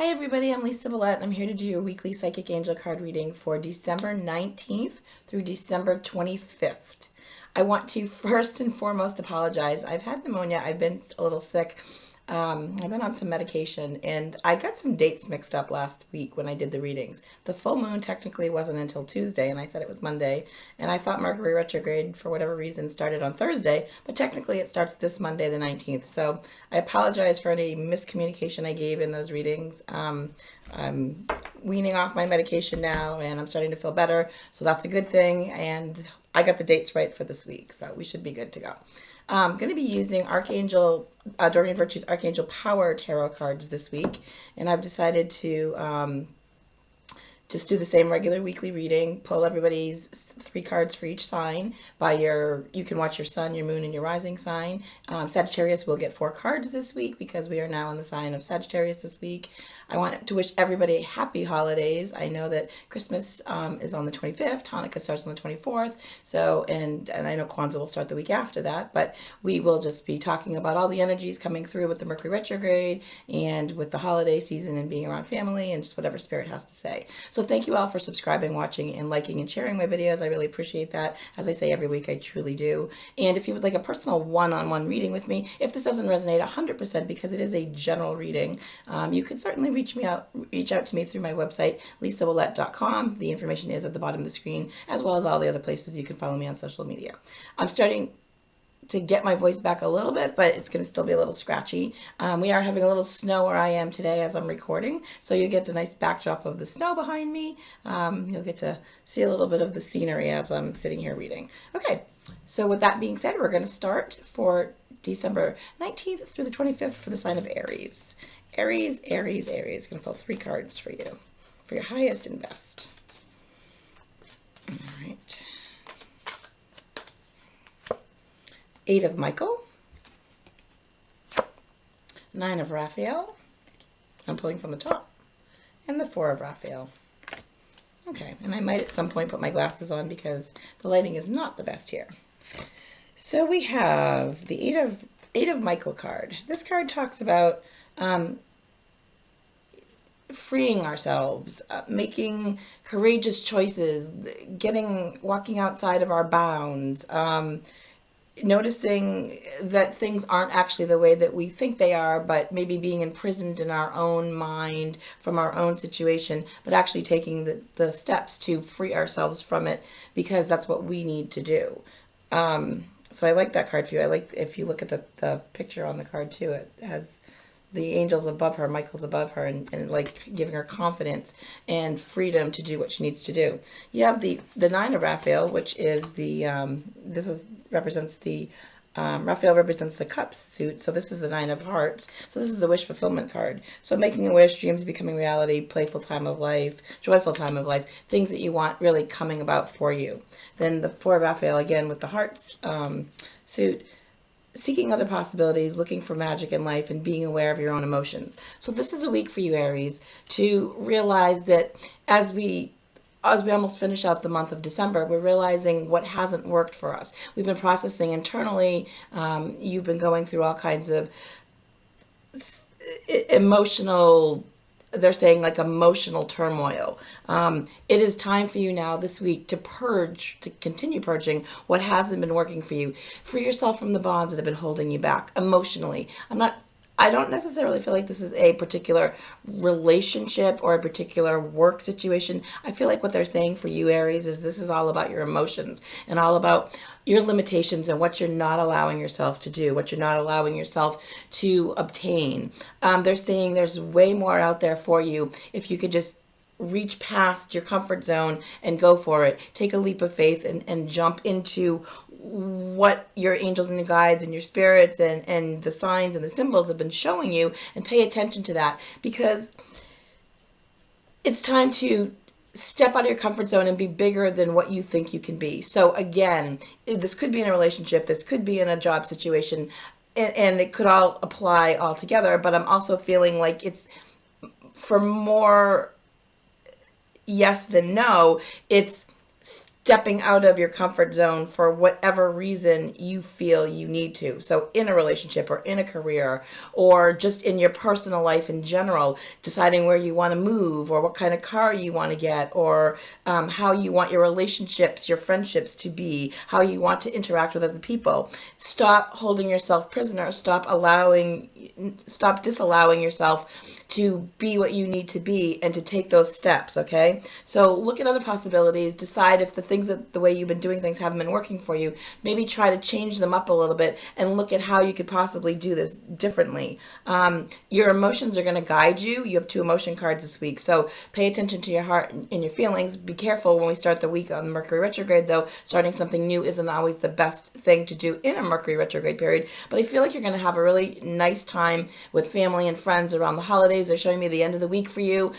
Hi everybody, I'm Lisa Ouellet, and I'm here to do your weekly Psychic Angel card reading for December 19th through December 25th. I want to first and foremost apologize. I've had pneumonia. I've been a little sick. I've been on some medication, and I got some dates mixed up last week when I did the readings. The full moon technically wasn't until Tuesday, and I said it was Monday, and I thought Mercury retrograde, for whatever reason, started on Thursday, but technically it starts this Monday, the 19th. So I apologize for any miscommunication I gave in those readings. I'm weaning off my medication now, and I'm starting to feel better, so that's a good thing, and I got the dates right for this week, so we should be good to go. I'm going to be using Archangel, Doreen Virtue's Archangel Power Tarot cards this week, and I've decided to just do the same regular weekly reading, pull everybody's 3 cards for each sign by you can watch your sun, your moon, and your rising sign. Sagittarius will get 4 cards this week because we are now in the sign of Sagittarius this week. I want to wish everybody happy holidays. I know that Christmas is on the 25th, Hanukkah starts on the 24th, so, and I know Kwanzaa will start the week after that, but we will just be talking about all the energies coming through with the Mercury retrograde and with the holiday season and being around family and just whatever Spirit has to say. So thank you all for subscribing, watching, and liking and sharing my videos. I really appreciate that. As I say every week, I truly do. And if you would like a personal one-on-one reading with me, if this doesn't resonate 100% because it is a general reading, you can certainly reach out to me through my website, lisaouellet.com. The information is at the bottom of the screen, as well as all the other places you can follow me on social media. I'm starting to get my voice back a little bit, but it's going to still be a little scratchy. We are having a little snow where I am today as I'm recording, so you get a nice backdrop of the snow behind me. You'll get to see a little bit of the scenery as I'm sitting here reading. Okay, so with that being said, we're going to start for December 19th through the 25th for the sign of Aries. Aries, Aries, Aries. Going to pull 3 cards for you, for your highest and best. All right. 8 of Michael, 9 of Raphael, I'm pulling from the top, and the 4 of Raphael. Okay, and I might at some point put my glasses on because the lighting is not the best here. So we have the 8 of Michael card. This card talks about freeing ourselves, making courageous choices, walking outside of our bounds, noticing that things aren't actually the way that we think they are, but maybe being imprisoned in our own mind from our own situation, but actually taking the steps to free ourselves from it because that's what we need to do. So I like that card for you. I like, if you look at the picture on the card too, it has the angels above her, Michael's above her, and like giving her confidence and freedom to do what she needs to do. You have the 9 of Raphael, which is Raphael represents the cups suit, so this is the 9 of hearts. So this is a wish fulfillment card. So making a wish, dreams becoming reality, playful time of life, joyful time of life, things that you want really coming about for you. Then the 4 of Raphael, again with the hearts suit, seeking other possibilities, looking for magic in life, and being aware of your own emotions. So this is a week for you, Aries, to realize that as we almost finish out the month of December, we're realizing what hasn't worked for us. We've been processing internally. You've been going through all kinds of emotional, they're saying like emotional turmoil. It is time for you now this week to purge, to continue purging what hasn't been working for you. Free yourself from the bonds that have been holding you back emotionally. I don't necessarily feel like this is a particular relationship or a particular work situation. I feel like what they're saying for you, Aries, is this is all about your emotions and all about your limitations and what you're not allowing yourself to do, what you're not allowing yourself to obtain. They're saying there's way more out there for you if you could just reach past your comfort zone and go for it. Take a leap of faith and jump into what your angels and your guides and your spirits and the signs and the symbols have been showing you, and pay attention to that, because it's time to step out of your comfort zone and be bigger than what you think you can be. So again, this could be in a relationship, this could be in a job situation, and it could all apply all together, but I'm also feeling like it's for more yes than no. It's stepping out of your comfort zone for whatever reason you feel you need to. So in a relationship or in a career or just in your personal life in general, deciding where you want to move or what kind of car you want to get or how you want your relationships, your friendships to be, how you want to interact with other people. Stop holding yourself prisoner. Stop disallowing yourself to be what you need to be and to take those steps, okay? So look at other possibilities, decide if the things that the way you've been doing things haven't been working for you, maybe try to change them up a little bit and look at how you could possibly do this differently. Your emotions are going to guide you. You have 2 emotion cards this week, so pay attention to your heart and your feelings. Be careful when we start the week on Mercury retrograde, though. Starting something new isn't always the best thing to do in a Mercury retrograde period, but I feel like you're going to have a really nice time with family and friends around the holidays. They're showing me the end of the week for you.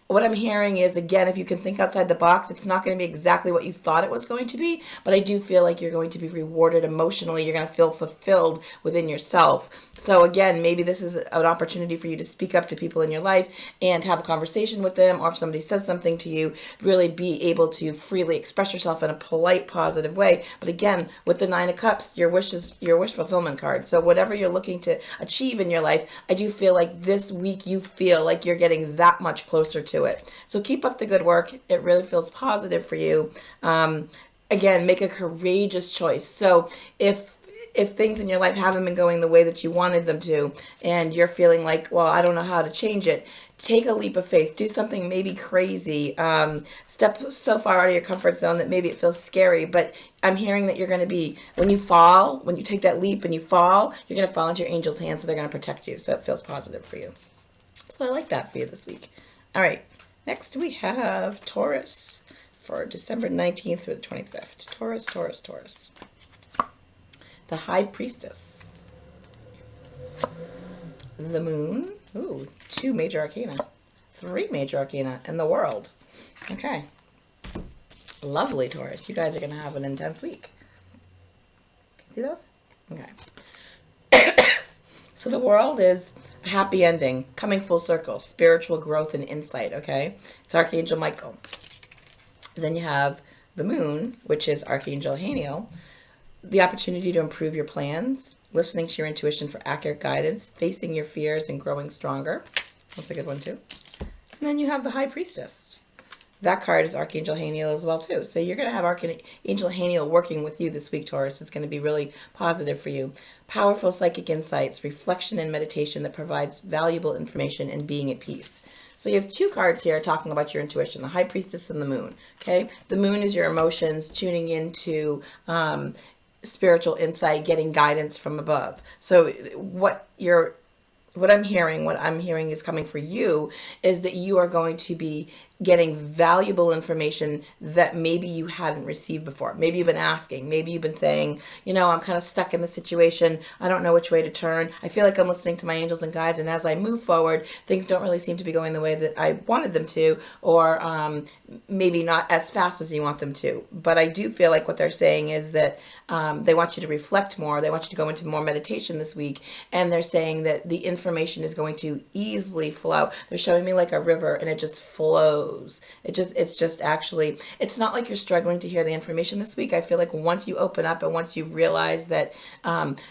What I'm hearing is, again, if you can think outside the box, it's not going to be exactly what you thought it was going to be, but I do feel like you're going to be rewarded emotionally. You're going to feel fulfilled within yourself. So again, maybe this is an opportunity for you to speak up to people in your life and have a conversation with them, or if somebody says something to you, really be able to freely express yourself in a polite, positive way. But again, with the 9 of Cups, your wish is your wish fulfillment card. So whatever you're looking to achieve in your life, I do feel like this week you feel like you're getting that much closer to it. So keep up the good work. It really feels positive for you. Again, make a courageous choice. So if things in your life haven't been going the way that you wanted them to, and you're feeling like, well, I don't know how to change it, take a leap of faith. Do something maybe crazy. Step so far out of your comfort zone that maybe it feels scary, but I'm hearing that you're going to be, when you take that leap and you fall, you're going to fall into your angel's hands, so they're going to protect you. So it feels positive for you. So I like that for you this week. All right. Next we have Taurus for December 19th through the 25th. Taurus, Taurus, Taurus. The High Priestess. The Moon. Ooh, 2 major arcana. 3 major arcana. And the World. Okay. Lovely, Taurus. You guys are going to have an intense week. See those? Okay. So the World is a happy ending, coming full circle, spiritual growth and insight, okay? It's Archangel Michael. Then you have the Moon, which is Archangel Haniel. The opportunity to improve your plans, listening to your intuition for accurate guidance, facing your fears and growing stronger. That's a good one too. And then you have the High Priestess. That card is Archangel Haniel as well too. So you're going to have Archangel Haniel working with you this week, Taurus. It's going to be really positive for you. Powerful psychic insights, reflection and meditation that provides valuable information and being at peace. So you have 2 cards here talking about your intuition, the High Priestess and the Moon. Okay, the Moon is your emotions, tuning into spiritual insight, getting guidance from above. So what I'm hearing is coming for you is that you are going to be getting valuable information that maybe you hadn't received before. Maybe you've been asking, maybe you've been saying, I'm kind of stuck in the situation. I don't know which way to turn. I feel like I'm listening to my angels and guides, and as I move forward, things don't really seem to be going the way that I wanted them to, or maybe not as fast as you want them to. But I do feel like what they're saying is that they want you to reflect more. They want you to go into more meditation this week, and they're saying that the information is going to easily flow. They're showing me like a river, and it just flows. It's not like you're struggling to hear the information this week. I feel like once you open up and once you realize that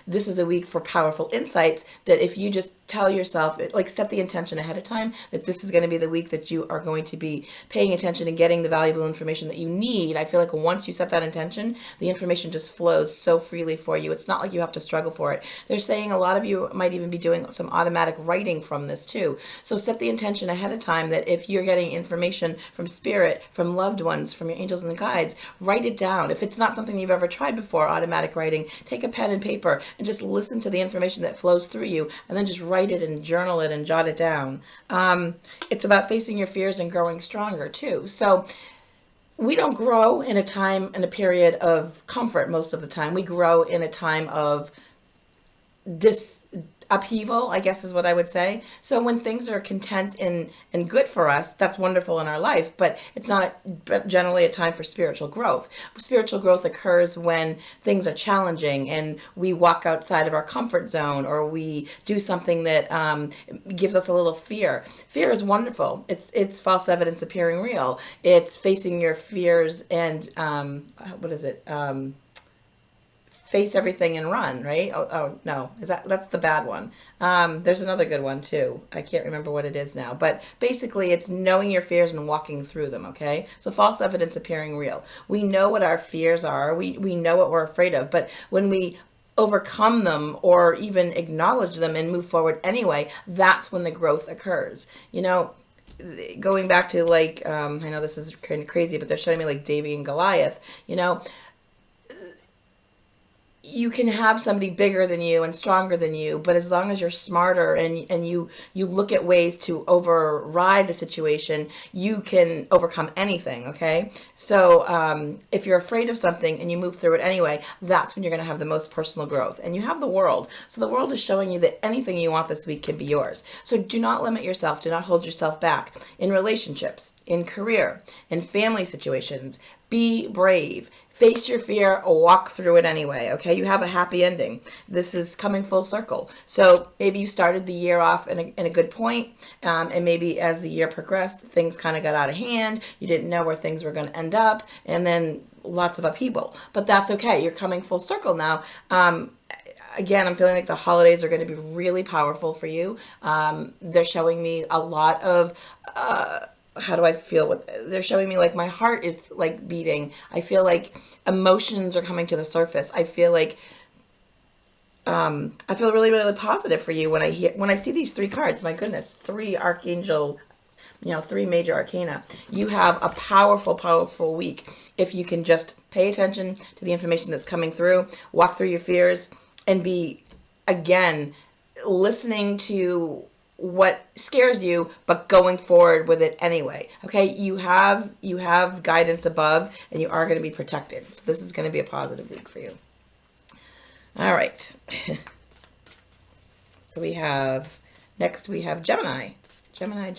this is a week for powerful insights, that if you just tell yourself, like set the intention ahead of time, that this is going to be the week that you are going to be paying attention and getting the valuable information that you need. I feel like once you set that intention, the information just flows so freely for you. It's not like you have to struggle for it. They're saying a lot of you might even be doing some automatic writing from this too. So set the intention ahead of time that if you're getting information from spirit, from loved ones, from your angels and guides, write it down. If it's not something you've ever tried before, automatic writing, take a pen and paper and just listen to the information that flows through you, and then just write it and journal it and jot it down. It's about facing your fears and growing stronger too. So we don't grow in a period of comfort most of the time. We grow in a time of upheaval, I guess is what I would say. So when things are content and good for us, that's wonderful in our life, but it's not generally a time for spiritual growth. Spiritual growth occurs when things are challenging and we walk outside of our comfort zone, or we do something that gives us a little fear. Fear is wonderful. It's false evidence appearing real. It's facing your fears and what is it? Face everything and run, right? Oh no, that's the bad one. There's another good one too. I can't remember what it is now, but basically it's knowing your fears and walking through them. Okay, so false evidence appearing real. We know what our fears are. We know what we're afraid of, but when we overcome them or even acknowledge them and move forward anyway, that's when the growth occurs. You know, going back to like I know this is kind of crazy, but they're showing me like David and Goliath. You know, you can have somebody bigger than you and stronger than you, but as long as you're smarter and you look at ways to override the situation, you can overcome anything. Okay, so if you're afraid of something and you move through it anyway, that's when you're going to have the most personal growth. And you have the world, so the world is showing you that anything you want this week can be yours. So do not limit yourself, do not hold yourself back in relationships, in career, in family situations. Be brave. Face your fear or walk through it anyway, okay? You have a happy ending. This is coming full circle. So maybe you started the year off in a good point, and maybe as the year progressed, things kind of got out of hand. You didn't know where things were going to end up, and then lots of upheaval. But that's okay. You're coming full circle now. Again, I'm feeling like the holidays are going to be really powerful for you. They're showing me a lot of... how do I feel? They're showing me like my heart is like beating. I feel like emotions are coming to the surface. I feel like I feel really, really positive for you when I see these three cards. My goodness, three archangel, three major arcana. You have a powerful, powerful week if you can just pay attention to the information that's coming through, walk through your fears, and be, again, listening to what scares you, but going forward with it anyway. Okay, you have guidance above, and you are going to be protected. So this is going to be a positive week for you. All right. So next we have Gemini. Gemini.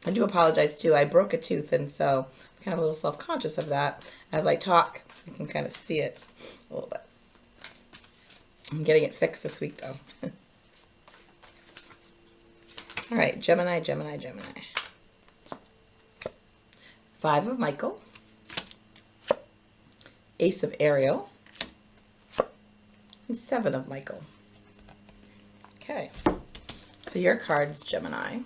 I do apologize too. I broke a tooth, and so I'm kind of a little self-conscious of that. As I talk, you can kind of see it a little bit. I'm getting it fixed this week though. All right, Gemini. Five of Michael, Ace of Ariel, and Seven of Michael. Okay, so your cards, Gemini.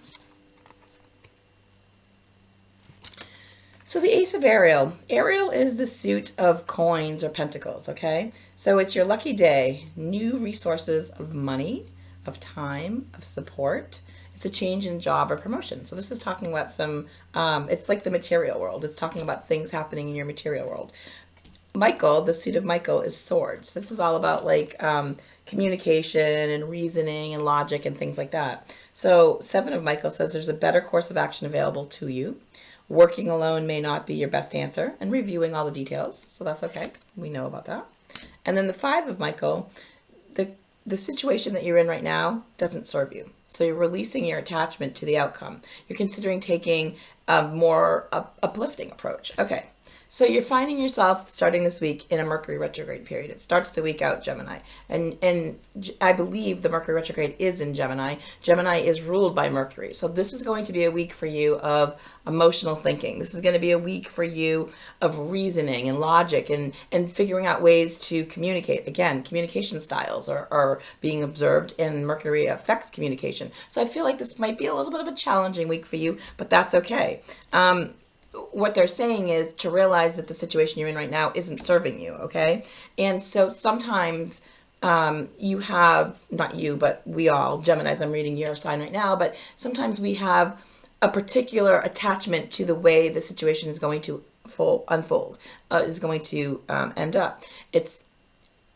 So the Ace of Ariel. Ariel is the suit of coins or pentacles, okay? So it's your lucky day, new resources of money, of time, of support. It's a change in job or promotion. So this is talking about some, it's like the material world. It's talking about things happening in your material world. Michael, the suit of Michael, is swords. This is all about like communication and reasoning and logic and things like that. So Seven of Michael says there's a better course of action available to you. Working alone may not be your best answer, and reviewing all the details. So that's okay. We know about that. And then the Five of Michael, the situation that you're in right now doesn't serve you. So you're releasing your attachment to the outcome. You're considering taking a more uplifting approach. Okay. So you're finding yourself starting this week in a Mercury retrograde period. It starts the week out, Gemini. And I believe the Mercury retrograde is in Gemini. Gemini is ruled by Mercury. So this is going to be a week for you of emotional thinking. This is going to be a week for you of reasoning and logic and figuring out ways to communicate. Again, communication styles are being observed, and Mercury affects communication. So I feel like this might be a little bit of a challenging week for you, but that's okay. What they're saying is to realize that the situation you're in right now isn't serving you, okay? And so sometimes you have, not you, but we all, Geminis, I'm reading your sign right now, but sometimes we have a particular attachment to the way the situation is going to unfold, is going to end up. It's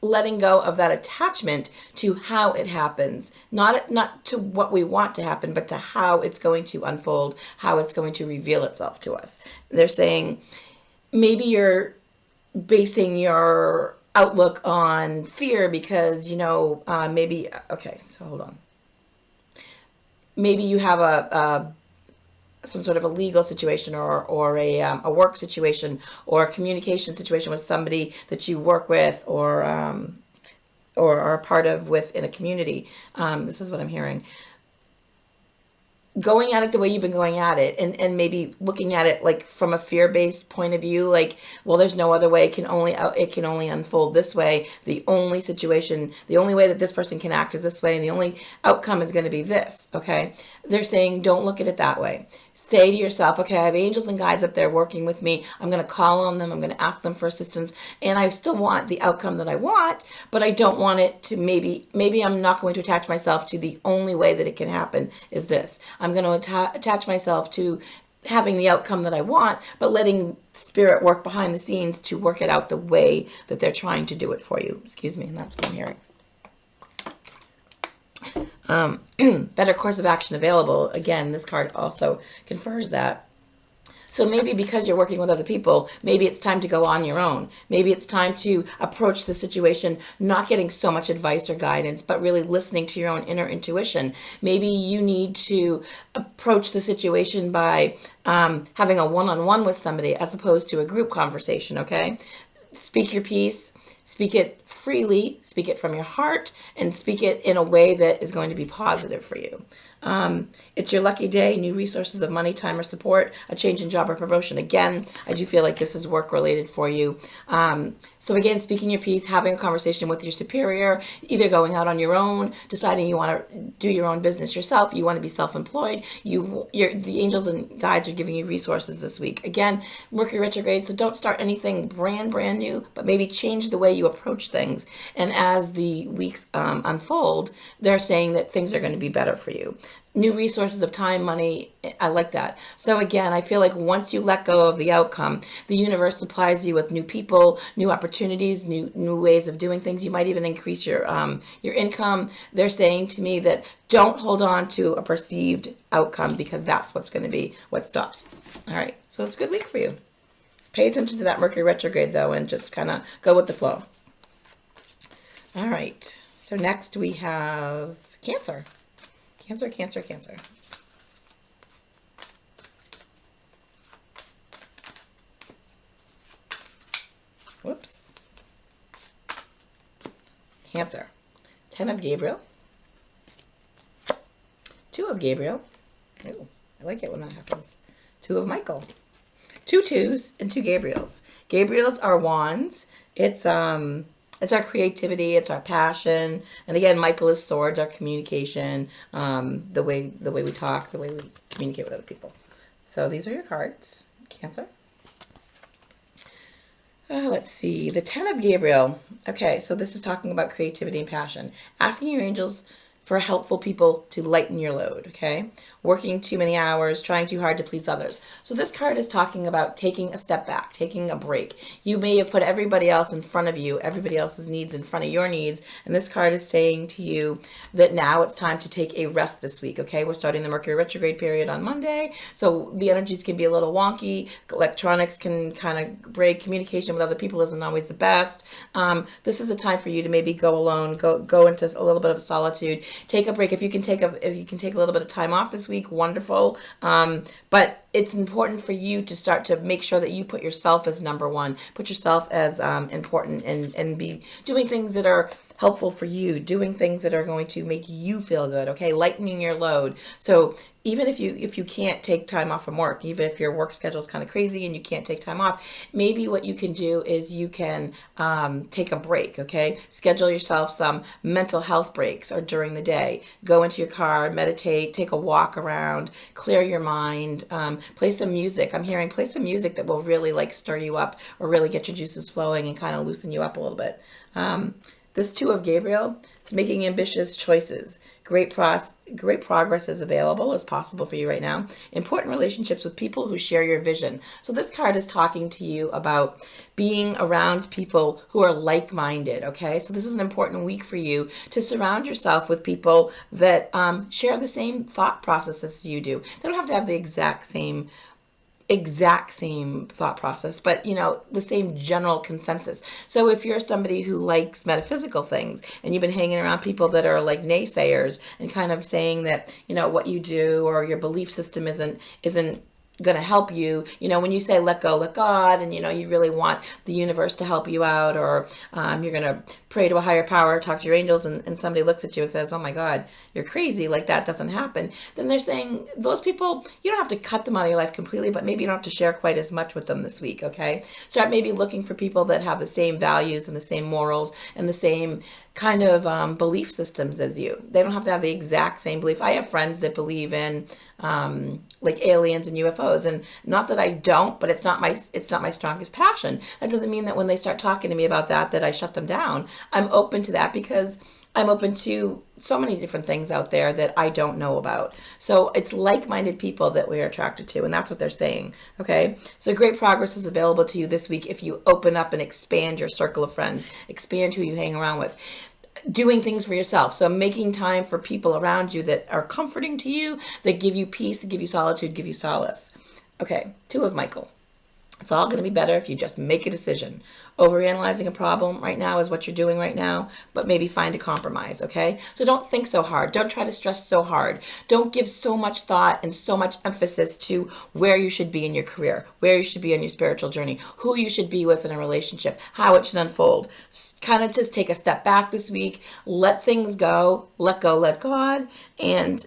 letting go of that attachment to how it happens, not to what we want to happen, but to how it's going to unfold, how it's going to reveal itself to us. They're saying maybe you're basing your outlook on fear because, you know, maybe, okay, so hold on. Maybe you have some sort of a legal situation or a work situation or a communication situation with somebody that you work with or are a part of within a community. This is what I'm hearing. Going at it the way you've been going at it, and maybe looking at it like from a fear-based point of view, like, well, there's no other way. It can only unfold this way. The only way that this person can act is this way, and the only outcome is going to be this. Okay, they're saying don't look at it that way. Say to yourself, okay, I have angels and guides up there working with me. I'm going to call on them. I'm going to ask them for assistance, and I still want the outcome that I want, but I don't want it to maybe I'm not going to attach myself to the only way that it can happen is this. I'm going to attach myself to having the outcome that I want, but letting spirit work behind the scenes to work it out the way that they're trying to do it for you. Excuse me, and that's what I'm hearing. Better course of action available. Again, this card also confers that. So maybe because you're working with other people, maybe it's time to go on your own. Maybe it's time to approach the situation, not getting so much advice or guidance, but really listening to your own inner intuition. Maybe you need to approach the situation by having a one-on-one with somebody as opposed to a group conversation, okay? Speak your piece. Speak it freely, speak it from your heart, and speak it in a way that is going to be positive for you. It's your lucky day, new resources of money, time, or support, a change in job or promotion. Again, I do feel like this is work related for you. So again, speaking your piece, having a conversation with your superior, either going out on your own, deciding you want to do your own business yourself, you want to be self-employed, the angels and guides are giving you resources this week. Again, Mercury retrograde, so don't start anything brand new, but maybe change the way you approach things. And as the weeks unfold, they're saying that things are going to be better for you. New resources of time, money, I like that. So again, I feel like once you let go of the outcome, the universe supplies you with new people, new opportunities, new ways of doing things. You might even increase your income. They're saying to me that don't hold on to a perceived outcome because that's what's going to be what stops. All right, so it's a good week for you. Pay attention to that Mercury retrograde though, and just kind of go with the flow. All right, so next we have Cancer. Cancer. Whoops. Cancer. 10 of Gabriel. 2 of Gabriel. Ooh, I like it when that happens. 2 of Michael. 2 twos and 2 Gabriels. Gabriels are wands. It's our creativity, it's our passion, and again, Michael is swords, our communication, the way we talk, the way we communicate with other people. So these are your cards, Cancer. Let's see, the 10 of Gabriel. Okay, so this is talking about creativity and passion. Asking your angels for helpful people to lighten your load, okay? Working too many hours, trying too hard to please others. So this card is talking about taking a step back, taking a break. You may have put everybody else in front of you, everybody else's needs in front of your needs, and this card is saying to you that now it's time to take a rest this week, okay? We're starting the Mercury retrograde period on Monday, so the energies can be a little wonky, electronics can kind of break, communication with other people isn't always the best. This is a time for you to maybe go alone, go into a little bit of solitude. Take a break. If you can take a little bit of time off this week, wonderful. But it's important for you to start to make sure that you put yourself as number one. Put yourself as important and be doing things that are helpful for you, doing things that are going to make you feel good, okay? Lightening your load. So even if you can't take time off from work, even if your work schedule is kind of crazy and you can't take time off, maybe what you can do is you can take a break, okay? Schedule yourself some mental health breaks or during the day. Go into your car, meditate, take a walk around, clear your mind, play some music. I'm hearing play some music that will really like stir you up or really get your juices flowing and kind of loosen you up a little bit. This 2 of Gabriel, it's making ambitious choices. Great progress is available, is possible for you right now. Important relationships with people who share your vision. So this card is talking to you about being around people who are like-minded, okay? So this is an important week for you to surround yourself with people that share the same thought processes as you do. They don't have to have the exact same exact same thought process, but you know, the same general consensus. So if you're somebody who likes metaphysical things and you've been hanging around people that are like naysayers and kind of saying that, you know, what you do or your belief system isn't going to help you, you know, when you say let go, let God, and you know, you really want the universe to help you out, or you're going to pray to a higher power, talk to your angels, and somebody looks at you and says, oh my God, you're crazy, like that doesn't happen, then they're saying those people, you don't have to cut them out of your life completely, but maybe you don't have to share quite as much with them this week. Okay, start maybe looking for people that have the same values and the same morals and the same kind of belief systems as you. They don't have to have the exact same belief. I have friends that believe in like aliens and UFOs, and not that I don't, but it's not my strongest passion. That doesn't mean that when they start talking to me about that I shut them down. I'm open to that because I'm open to so many different things out there that I don't know about. So it's like-minded people that we're attracted to, and that's what they're saying. Okay, so great progress is available to you this week if you open up and expand your circle of friends, expand who you hang around with. Doing things for yourself. So making time for people around you that are comforting to you, that give you peace, give you solitude, give you solace. Okay, 2 of Michael. It's all going to be better if you just make a decision. Overanalyzing a problem right now is what you're doing right now, but maybe find a compromise, okay? So don't think so hard. Don't try to stress so hard. Don't give so much thought and so much emphasis to where you should be in your career, where you should be on your spiritual journey, who you should be with in a relationship, how it should unfold. Kind of just take a step back this week, let things go, let God, and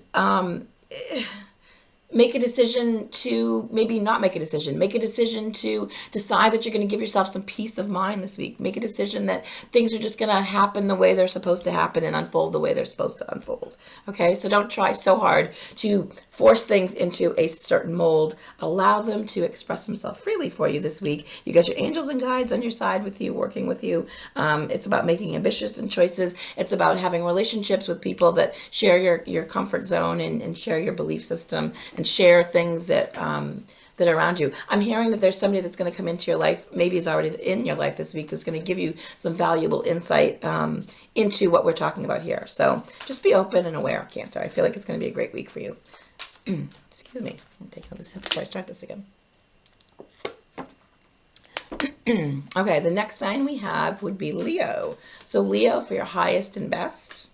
make a decision to maybe not make a decision. Make a decision to decide that you're going to give yourself some peace of mind this week. Make a decision that things are just going to happen the way they're supposed to happen and unfold the way they're supposed to unfold. Okay, so don't try so hard to force things into a certain mold. Allow them to express themselves freely for you this week. You got your angels and guides on your side with you, working with you. It's about making ambitious choices. It's about having relationships with people that share your comfort zone and share your belief system and share things that that are around you. I'm hearing that there's somebody that's going to come into your life, maybe is already in your life this week, that's going to give you some valuable insight into what we're talking about here. So just be open and aware, Cancer. I feel like it's going to be a great week for you. Excuse me. I'm taking another sip before I start this again. Okay, the next sign we have would be Leo. So Leo, for your highest and best,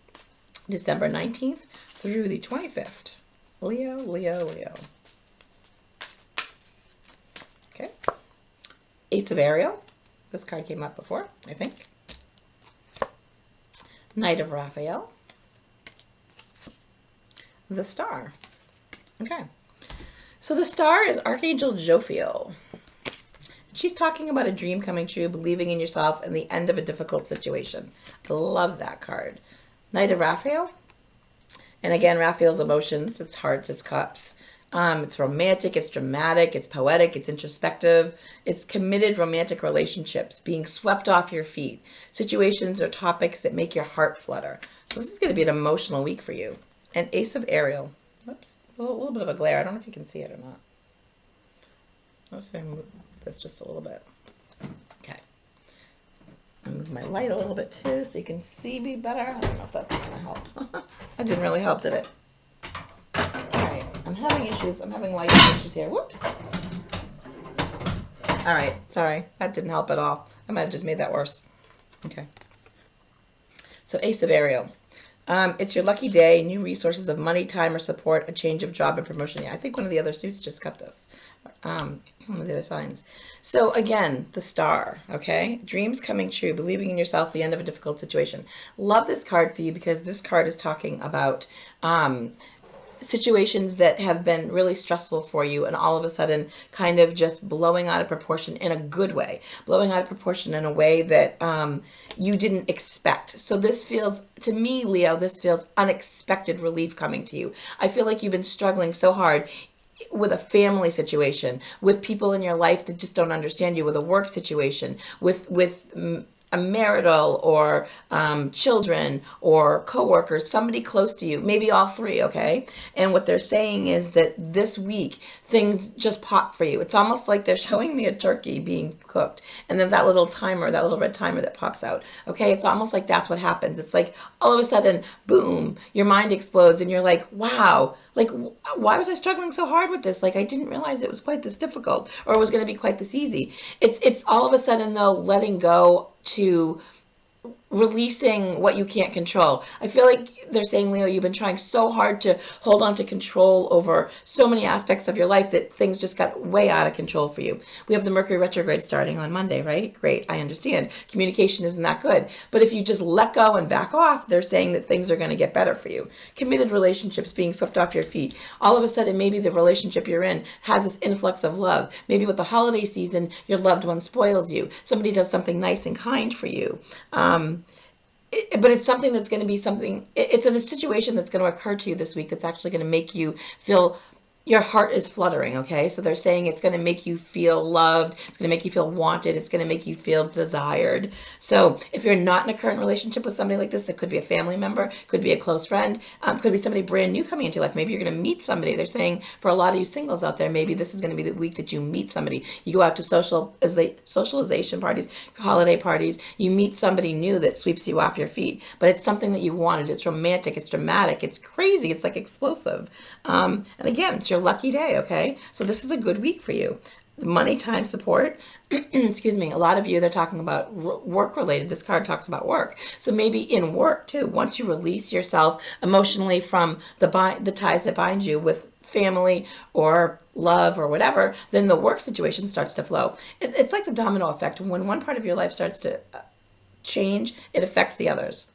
December 19th through the 25th. Leo, Leo, Leo. Okay. Ace of Ariel. This card came up before, I think. Knight of Raphael. The Star. Okay. So the Star is Archangel Jophiel. She's talking about a dream coming true, believing in yourself, and the end of a difficult situation. I love that card. Knight of Raphael. And again, Raphael's emotions, it's hearts, it's cups. It's romantic, it's dramatic, it's poetic, it's introspective. It's committed romantic relationships, being swept off your feet. Situations or topics that make your heart flutter. So this is going to be an emotional week for you. And Ace of Ariel. Whoops. It's a little bit of a glare. I don't know if you can see it or not. Let's move this just a little bit. Okay. I'll move my light a little bit too so you can see me better. I don't know if that's going to help. That didn't really help, did it? Alright. I'm having issues. I'm having lighting issues here. Whoops. Alright. Sorry. That didn't help at all. I might have just made that worse. Okay. So Ace of Ariel. It's your lucky day, new resources of money, time, or support, a change of job and promotion. Yeah, I think one of the other suits just cut this. One of the other signs. So again, the Star, okay? Dreams coming true, believing in yourself, the end of a difficult situation. Love this card for you because this card is talking about situations that have been really stressful for you and all of a sudden kind of just blowing out of proportion in a good way, blowing out of proportion in a way that you didn't expect. So this feels, to me, Leo, this feels unexpected relief coming to you. I feel like you've been struggling so hard with a family situation, with people in your life that just don't understand you, with a work situation, with a marital or children or coworkers, somebody close to you, maybe all three, okay? And what they're saying is that this week, things just pop for you. It's almost like they're showing me a turkey being cooked, and then that little timer, that little red timer that pops out, okay? It's almost like that's what happens. It's like all of a sudden, boom, your mind explodes, and you're like, wow, like, why was I struggling so hard with this? Like, I didn't realize it was quite this difficult, or it was going to be quite this easy. It's all of a sudden, though, letting go to releasing what you can't control. I feel like they're saying, Leo, you've been trying so hard to hold on to control over so many aspects of your life that things just got way out of control for you. We have the Mercury retrograde starting on Monday, right? Great, I understand. Communication isn't that good. But if you just let go and back off, they're saying that things are going to get better for you. Committed relationships being swept off your feet. All of a sudden, maybe the relationship you're in has this influx of love. Maybe with the holiday season, your loved one spoils you. Somebody does something nice and kind for you. But it's something that's going to be something, it's in a situation that's going to occur to you this week that's actually going to make you feel, your heart is fluttering, okay? So they're saying it's going to make you feel loved, it's going to make you feel wanted, it's going to make you feel desired. So if you're not in a current relationship with somebody like this, it could be a family member, could be a close friend, could be somebody brand new coming into your life. Maybe you're going to meet somebody. They're saying for a lot of you singles out there, maybe this is going to be the week that you meet somebody. You go out to socialization parties, holiday parties, you meet somebody new that sweeps you off your feet. But it's something that you wanted. It's romantic, it's dramatic, it's crazy, it's like explosive. And again, it's your lucky day, okay? So this is a good week for you. Money, time, support. Excuse me. A lot of you, they're talking about work related. This card talks about work. So maybe in work too, once you release yourself emotionally from the ties that bind you with family or love or whatever, then the work situation starts to flow. It's like the domino effect. When one part of your life starts to change, it affects the others.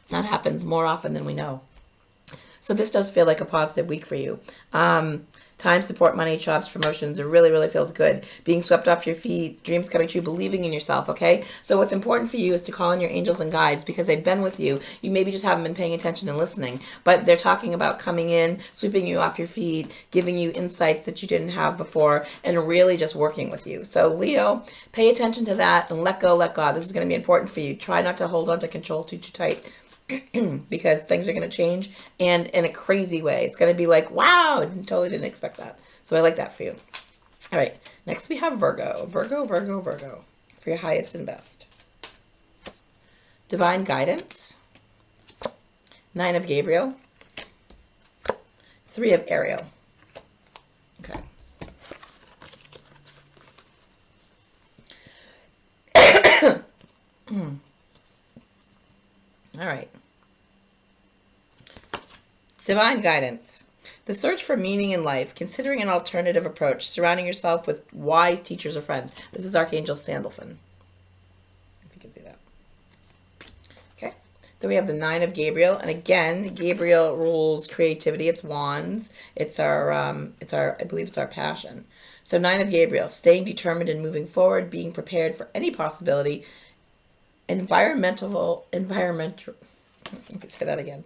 That happens more often than we know. So this does feel like a positive week for you. Time, support, money, jobs, promotions, it really, really feels good. Being swept off your feet, dreams coming true, believing in yourself, okay? So what's important for you is to call on your angels and guides because they've been with you. You maybe just haven't been paying attention and listening, but they're talking about coming in, sweeping you off your feet, giving you insights that you didn't have before, and really just working with you. So Leo, pay attention to that and let go, let God. This is going to be important for you. Try not to hold on to control too tight. Because things are going to change and in a crazy way. It's going to be like, wow, I totally didn't expect that. So I like that for you. All right, next we have Virgo. Virgo for your highest and best. Divine guidance. 9 of Gabriel. 3 of Ariel. Okay. All right. Divine guidance. The search for meaning in life, considering an alternative approach, surrounding yourself with wise teachers or friends. This is Archangel Sandalphon. If you can see that. Okay. Then we have the 9 of Gabriel, and again, Gabriel rules creativity. It's wands. It's our I believe it's our passion. So 9 of Gabriel, staying determined and moving forward, being prepared for any possibility. Environmental, let me say that again.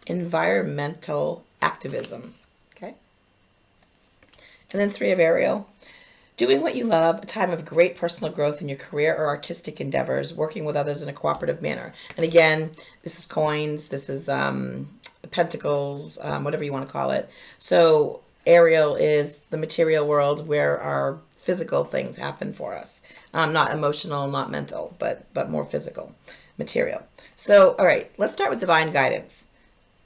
Environmental activism. Okay. And then 3 of Ariel. Doing what you love, a time of great personal growth in your career or artistic endeavors, working with others in a cooperative manner. And again, this is coins, this is pentacles, whatever you want to call it. So Ariel is the material world where our physical things happen for us. Not emotional, not mental, but more physical, material. So, all right, let's start with divine guidance.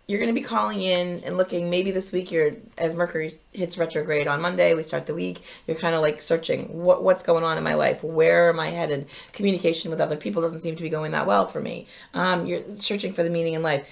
You're going to be calling in and looking, maybe this week as Mercury hits retrograde on Monday, we start the week, you're kind of like searching, what's going on in my life? Where am I headed? Communication with other people doesn't seem to be going that well for me. You're searching for the meaning in life.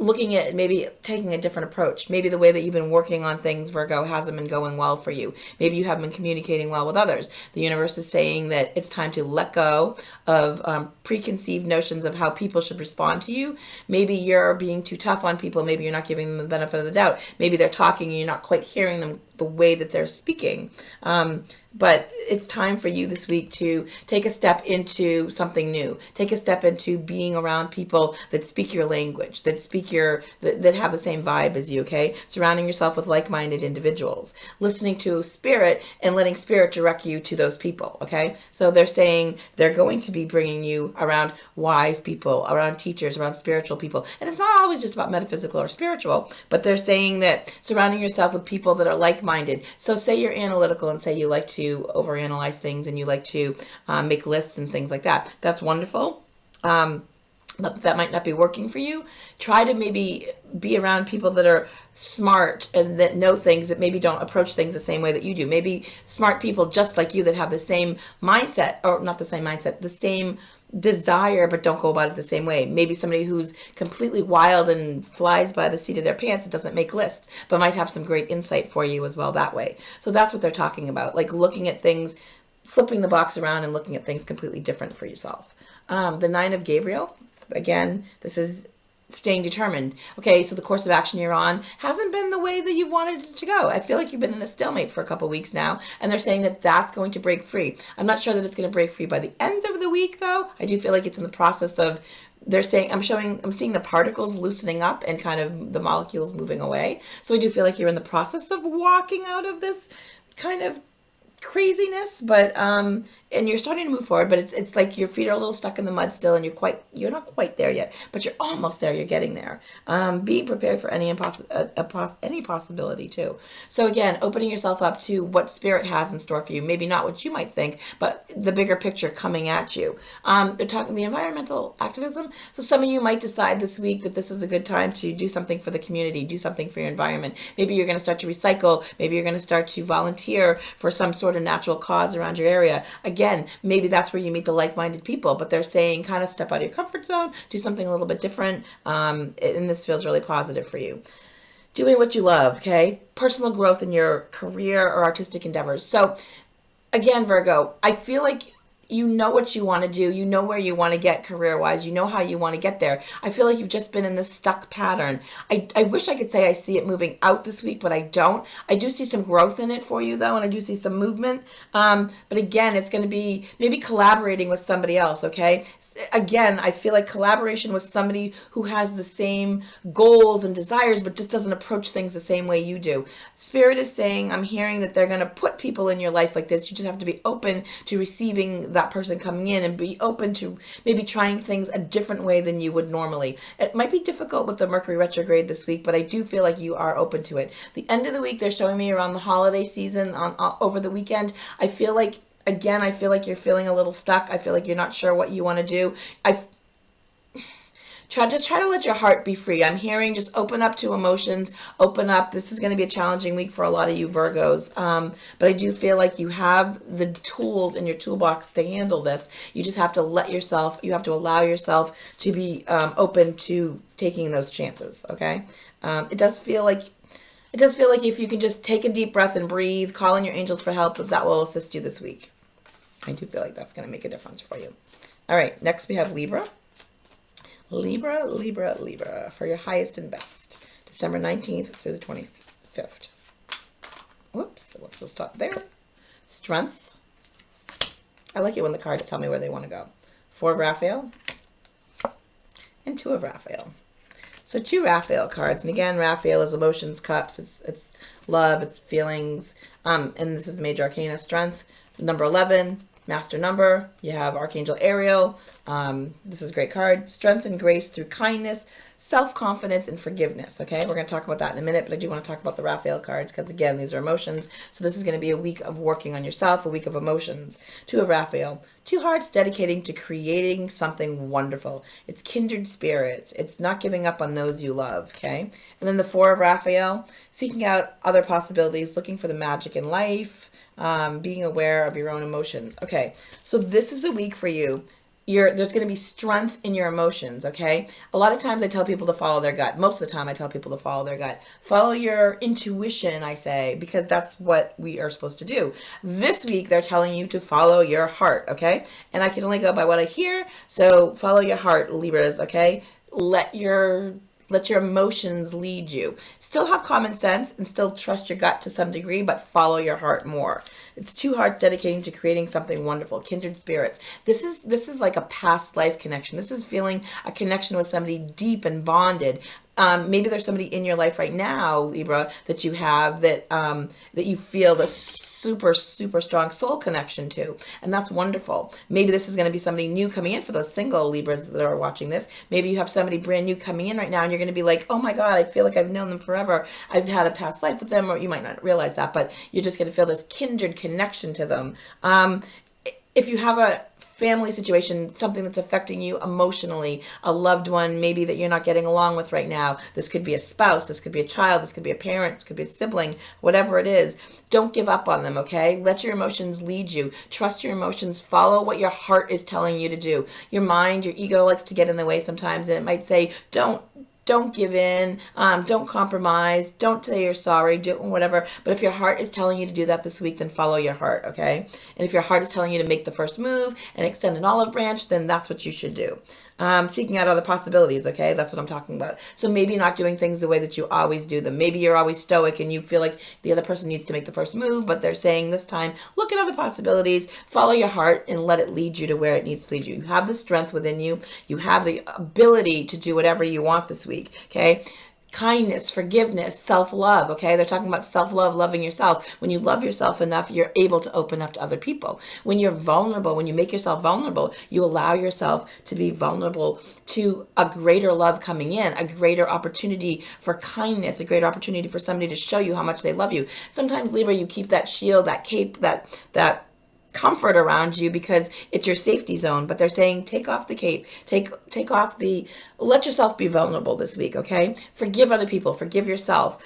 Looking at maybe taking a different approach. Maybe the way that you've been working on things, Virgo, hasn't been going well for you. Maybe you haven't been communicating well with others. The universe is saying that it's time to let go of preconceived notions of how people should respond to you. Maybe you're being too tough on people. Maybe you're not giving them the benefit of the doubt. Maybe they're talking and you're not quite hearing them the way that they're speaking. But it's time for you this week to take a step into something new. Take a step into being around people that speak your language, that have the same vibe as you, okay? Surrounding yourself with like-minded individuals. Listening to spirit and letting spirit direct you to those people, okay? So they're saying they're going to be bringing you around wise people, around teachers, around spiritual people. And it's not always just about metaphysical or spiritual, but they're saying that surrounding yourself with people that are like-minded. So say you're analytical and say you like to overanalyze things and you like to make lists and things like that. That's wonderful. But that might not be working for you. Try to maybe be around people that are smart and that know things, that maybe don't approach things the same way that you do. Maybe smart people just like you that have the same mindset, or not the same mindset, the same desire, but don't go about it the same way. Maybe somebody who's completely wild and flies by the seat of their pants and doesn't make lists, but might have some great insight for you as well that way. So that's what they're talking about, like looking at things, flipping the box around and looking at things completely different for yourself. The Nine of Gabriel, again, this is staying determined. Okay, so the course of action you're on hasn't been the way that you've wanted it to go. I feel like you've been in a stalemate for a couple weeks now, and they're saying that that's going to break free. I'm not sure that it's going to break free by the end of the week, though. I do feel like it's in the process of, they're saying, I'm seeing the particles loosening up and kind of the molecules moving away. So I do feel like you're in the process of walking out of this kind of craziness, but and you're starting to move forward, but it's like your feet are a little stuck in the mud still, and you're not quite there yet, but you're almost there. You're getting there. Being prepared for any possibility too. So again, opening yourself up to what spirit has in store for you. Maybe not what you might think, but the bigger picture coming at you. They're talking the environmental activism. So some of you might decide this week that this is a good time to do something for the community, do something for your environment. Maybe you're going to start to recycle. Maybe you're going to start to volunteer for some sort of natural cause around your area. Again, maybe that's where you meet the like-minded people, but they're saying kind of step out of your comfort zone, do something a little bit different, and this feels really positive for you. Doing what you love, okay? Personal growth in your career or artistic endeavors. So again, Virgo, I feel like you know what you want to do. You know where you want to get career-wise. You know how you want to get there. I feel like you've just been in this stuck pattern. I wish I could say I see it moving out this week, but I don't. I do see some growth in it for you, though, and I do see some movement. But again, it's going to be maybe collaborating with somebody else, okay? Again, I feel like collaboration with somebody who has the same goals and desires, but just doesn't approach things the same way you do. Spirit is saying, I'm hearing that they're going to put people in your life like this. You just have to be open to receiving that person coming in and be open to maybe trying things a different way than you would normally. It might be difficult with the Mercury retrograde this week, but I do feel like you are open to it. The end of the week, they're showing me around the holiday season over the weekend. I feel like you're feeling a little stuck. I feel like you're not sure what you want to do. Just try to let your heart be free. I'm hearing just open up to emotions, open up. This is going to be a challenging week for a lot of you Virgos. But I do feel like you have the tools in your toolbox to handle this. You just have to allow yourself to be open to taking those chances, okay? It does feel like if you can just take a deep breath and breathe, call in your angels for help, that will assist you this week. I do feel like that's going to make a difference for you. All right, next we have Libra. Libra, for your highest and best. December 19th through the 25th. Whoops, let's just stop there. Strength. I like it when the cards tell me where they want to go. 4 of Raphael and 2 of Raphael. So 2 Raphael cards. And again, Raphael is emotions, cups. It's love, it's feelings. And this is major arcana. Strength, number 11. Master number, you have Archangel Ariel. This is a great card. Strength and grace through kindness, self-confidence, and forgiveness. Okay, we're going to talk about that in a minute, but I do want to talk about the Raphael cards because, again, these are emotions. So this is going to be a week of working on yourself, a week of emotions. 2 of Raphael. 2 hearts dedicating to creating something wonderful. It's kindred spirits. It's not giving up on those you love, okay? And then the 4 of Raphael, seeking out other possibilities, looking for the magic in life, being aware of your own emotions. Okay, so this is a week for you. There's going to be strength in your emotions, okay? A lot of times I tell people to follow their gut. Most of the time I tell people to follow their gut. Follow your intuition, I say, because that's what we are supposed to do. This week they're telling you to follow your heart, okay? And I can only go by what I hear, so follow your heart, Libras, okay? Let your Let your emotions lead you. Still have common sense and still trust your gut to some degree, but follow your heart more. It's two hearts dedicating to creating something wonderful. Kindred spirits. This is like a past life connection. This is feeling a connection with somebody deep and bonded. Maybe there's somebody in your life right now, Libra, that you have that that you feel the super strong soul connection to, and that's wonderful. Maybe this is going to be somebody new coming in for those single Libras that are watching this. Maybe you have somebody brand new coming in right now, and you're going to be like, oh my God, I feel like I've known them forever. I've had a past life with them, or you might not realize that, but you're just going to feel this kindred connection to them. If you have a family situation, something that's affecting you emotionally, a loved one maybe that you're not getting along with right now. This could be a spouse, this could be a child, this could be a parent, this could be a sibling, whatever it is. Don't give up on them, okay? Let your emotions lead you. Trust your emotions. Follow what your heart is telling you to do. Your mind, your ego likes to get in the way sometimes, and it might say, don't give in, don't compromise, don't say you're sorry, do whatever. But if your heart is telling you to do that this week, then follow your heart, okay? And if your heart is telling you to make the first move and extend an olive branch, then that's what you should do. Seeking out other possibilities, okay? That's what I'm talking about. So maybe not doing things the way that you always do them. Maybe you're always stoic and you feel like the other person needs to make the first move, but they're saying this time, look at other possibilities, follow your heart, and let it lead you to where it needs to lead you. You have the strength within you. You have the ability to do whatever you want this week. Okay, kindness, forgiveness, self-love. Okay, they're talking about self-love, loving yourself. When you love yourself enough, you're able to open up to other people. When you're vulnerable, when you make yourself vulnerable, you allow yourself to be vulnerable to a greater love coming in, a greater opportunity for kindness, a greater opportunity for somebody to show you how much they love you. Sometimes, Libra, you keep that shield, that cape, that comfort around you because it's your safety zone, but they're saying take off the cape, take off let yourself be vulnerable this week, okay? Forgive other people, forgive yourself.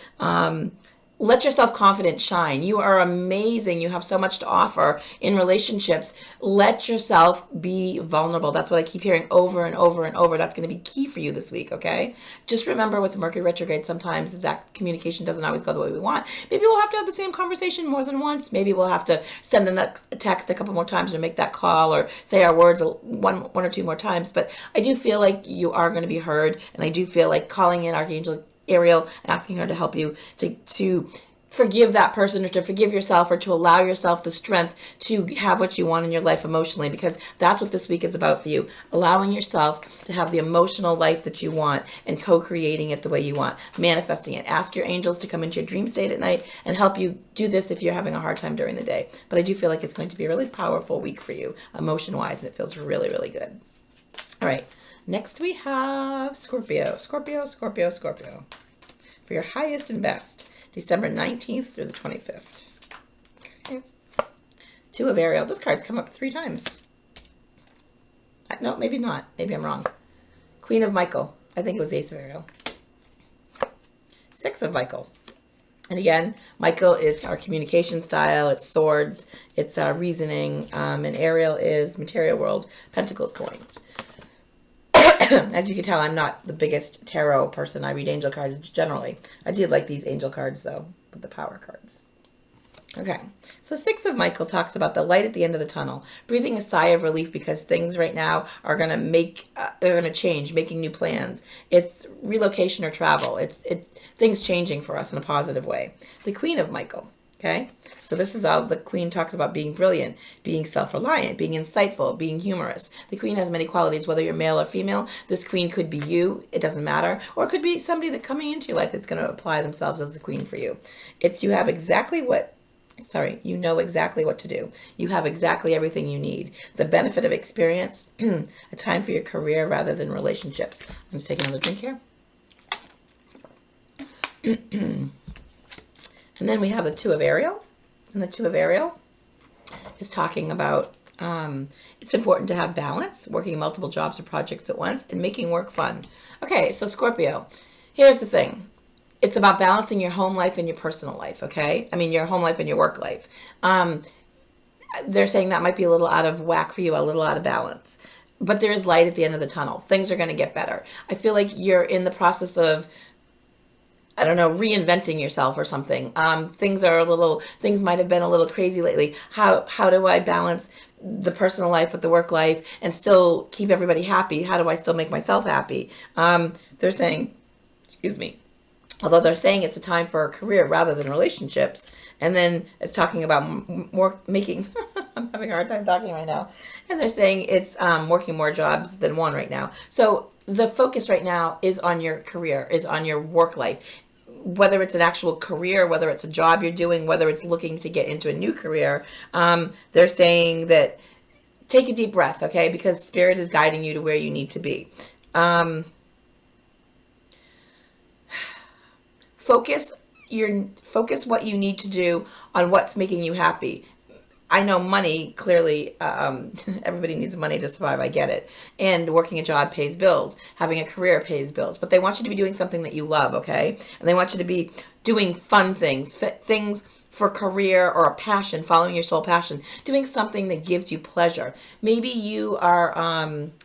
Let your self-confidence shine. You are amazing. You have so much to offer in relationships. Let yourself be vulnerable. That's what I keep hearing over and over and over. That's going to be key for you this week, okay? Just remember with Mercury retrograde, sometimes that communication doesn't always go the way we want. Maybe we'll have to have the same conversation more than once. Maybe we'll have to send them that text a couple more times or make that call or say our words one or two more times. But I do feel like you are going to be heard, and I do feel like calling in Archangel Ariel, asking her to help you to forgive that person or to forgive yourself or to allow yourself the strength to have what you want in your life emotionally, because that's what this week is about for you. Allowing yourself to have the emotional life that you want and co-creating it the way you want, manifesting it. Ask your angels to come into your dream state at night and help you do this if you're having a hard time during the day. But I do feel like it's going to be a really powerful week for you emotion-wise, and it feels really, really good. All right. Next we have Scorpio. Scorpio. For your highest and best, December 19th through the 25th. Okay. Two of Ariel. This card's come up 3 times. No, maybe not. Maybe I'm wrong. Queen of Michael. I think it was Ace of Ariel. 6 of Michael. And again, Michael is our communication style. It's swords. It's our reasoning. And Ariel is material world, pentacles, coins. As you can tell, I'm not the biggest tarot person. I read angel cards generally. I do like these angel cards, though, with the power cards. Okay, so 6 of Michael talks about the light at the end of the tunnel, breathing a sigh of relief because things right now are going to they're going to change, making new plans. It's relocation or travel. It's things changing for us in a positive way. The Queen of Michael. Okay, so this is all the Queen talks about: being brilliant, being self-reliant, being insightful, being humorous. The Queen has many qualities, whether you're male or female. This Queen could be you, it doesn't matter. Or it could be somebody that coming into your life that's going to apply themselves as the Queen for you. You know exactly what to do. You have exactly everything you need. The benefit of experience, a time for your career rather than relationships. I'm just taking another drink here. And then we have the 2 of Ariel. And the 2 of Ariel is talking about it's important to have balance, working multiple jobs or projects at once, and making work fun. Okay, so Scorpio, here's the thing. It's about balancing your home life and your personal life, okay? I mean, your home life and your work life. They're saying that might be a little out of whack for you, a little out of balance. But there is light at the end of the tunnel. Things are going to get better. I feel like you're in the process of, I don't know, reinventing yourself or something. Things might have been a little crazy lately. How do I balance the personal life with the work life and still keep everybody happy? How do I still make myself happy? They're saying Excuse me. Although they're saying it's a time for a career rather than relationships. And then it's talking about more making, I'm having a hard time talking right now. And they're saying it's working more jobs than one right now. So the focus right now is on your career, is on your work life. Whether it's an actual career, whether it's a job you're doing, whether it's looking to get into a new career, they're saying that take a deep breath, okay? Because Spirit is guiding you to where you need to be. Focus what you need to do on what's making you happy. I know money, clearly, everybody needs money to survive. I get it. And working a job pays bills. Having a career pays bills. But they want you to be doing something that you love, okay? And they want you to be doing fun things, things for career or a passion, following your soul passion, doing something that gives you pleasure. Maybe you are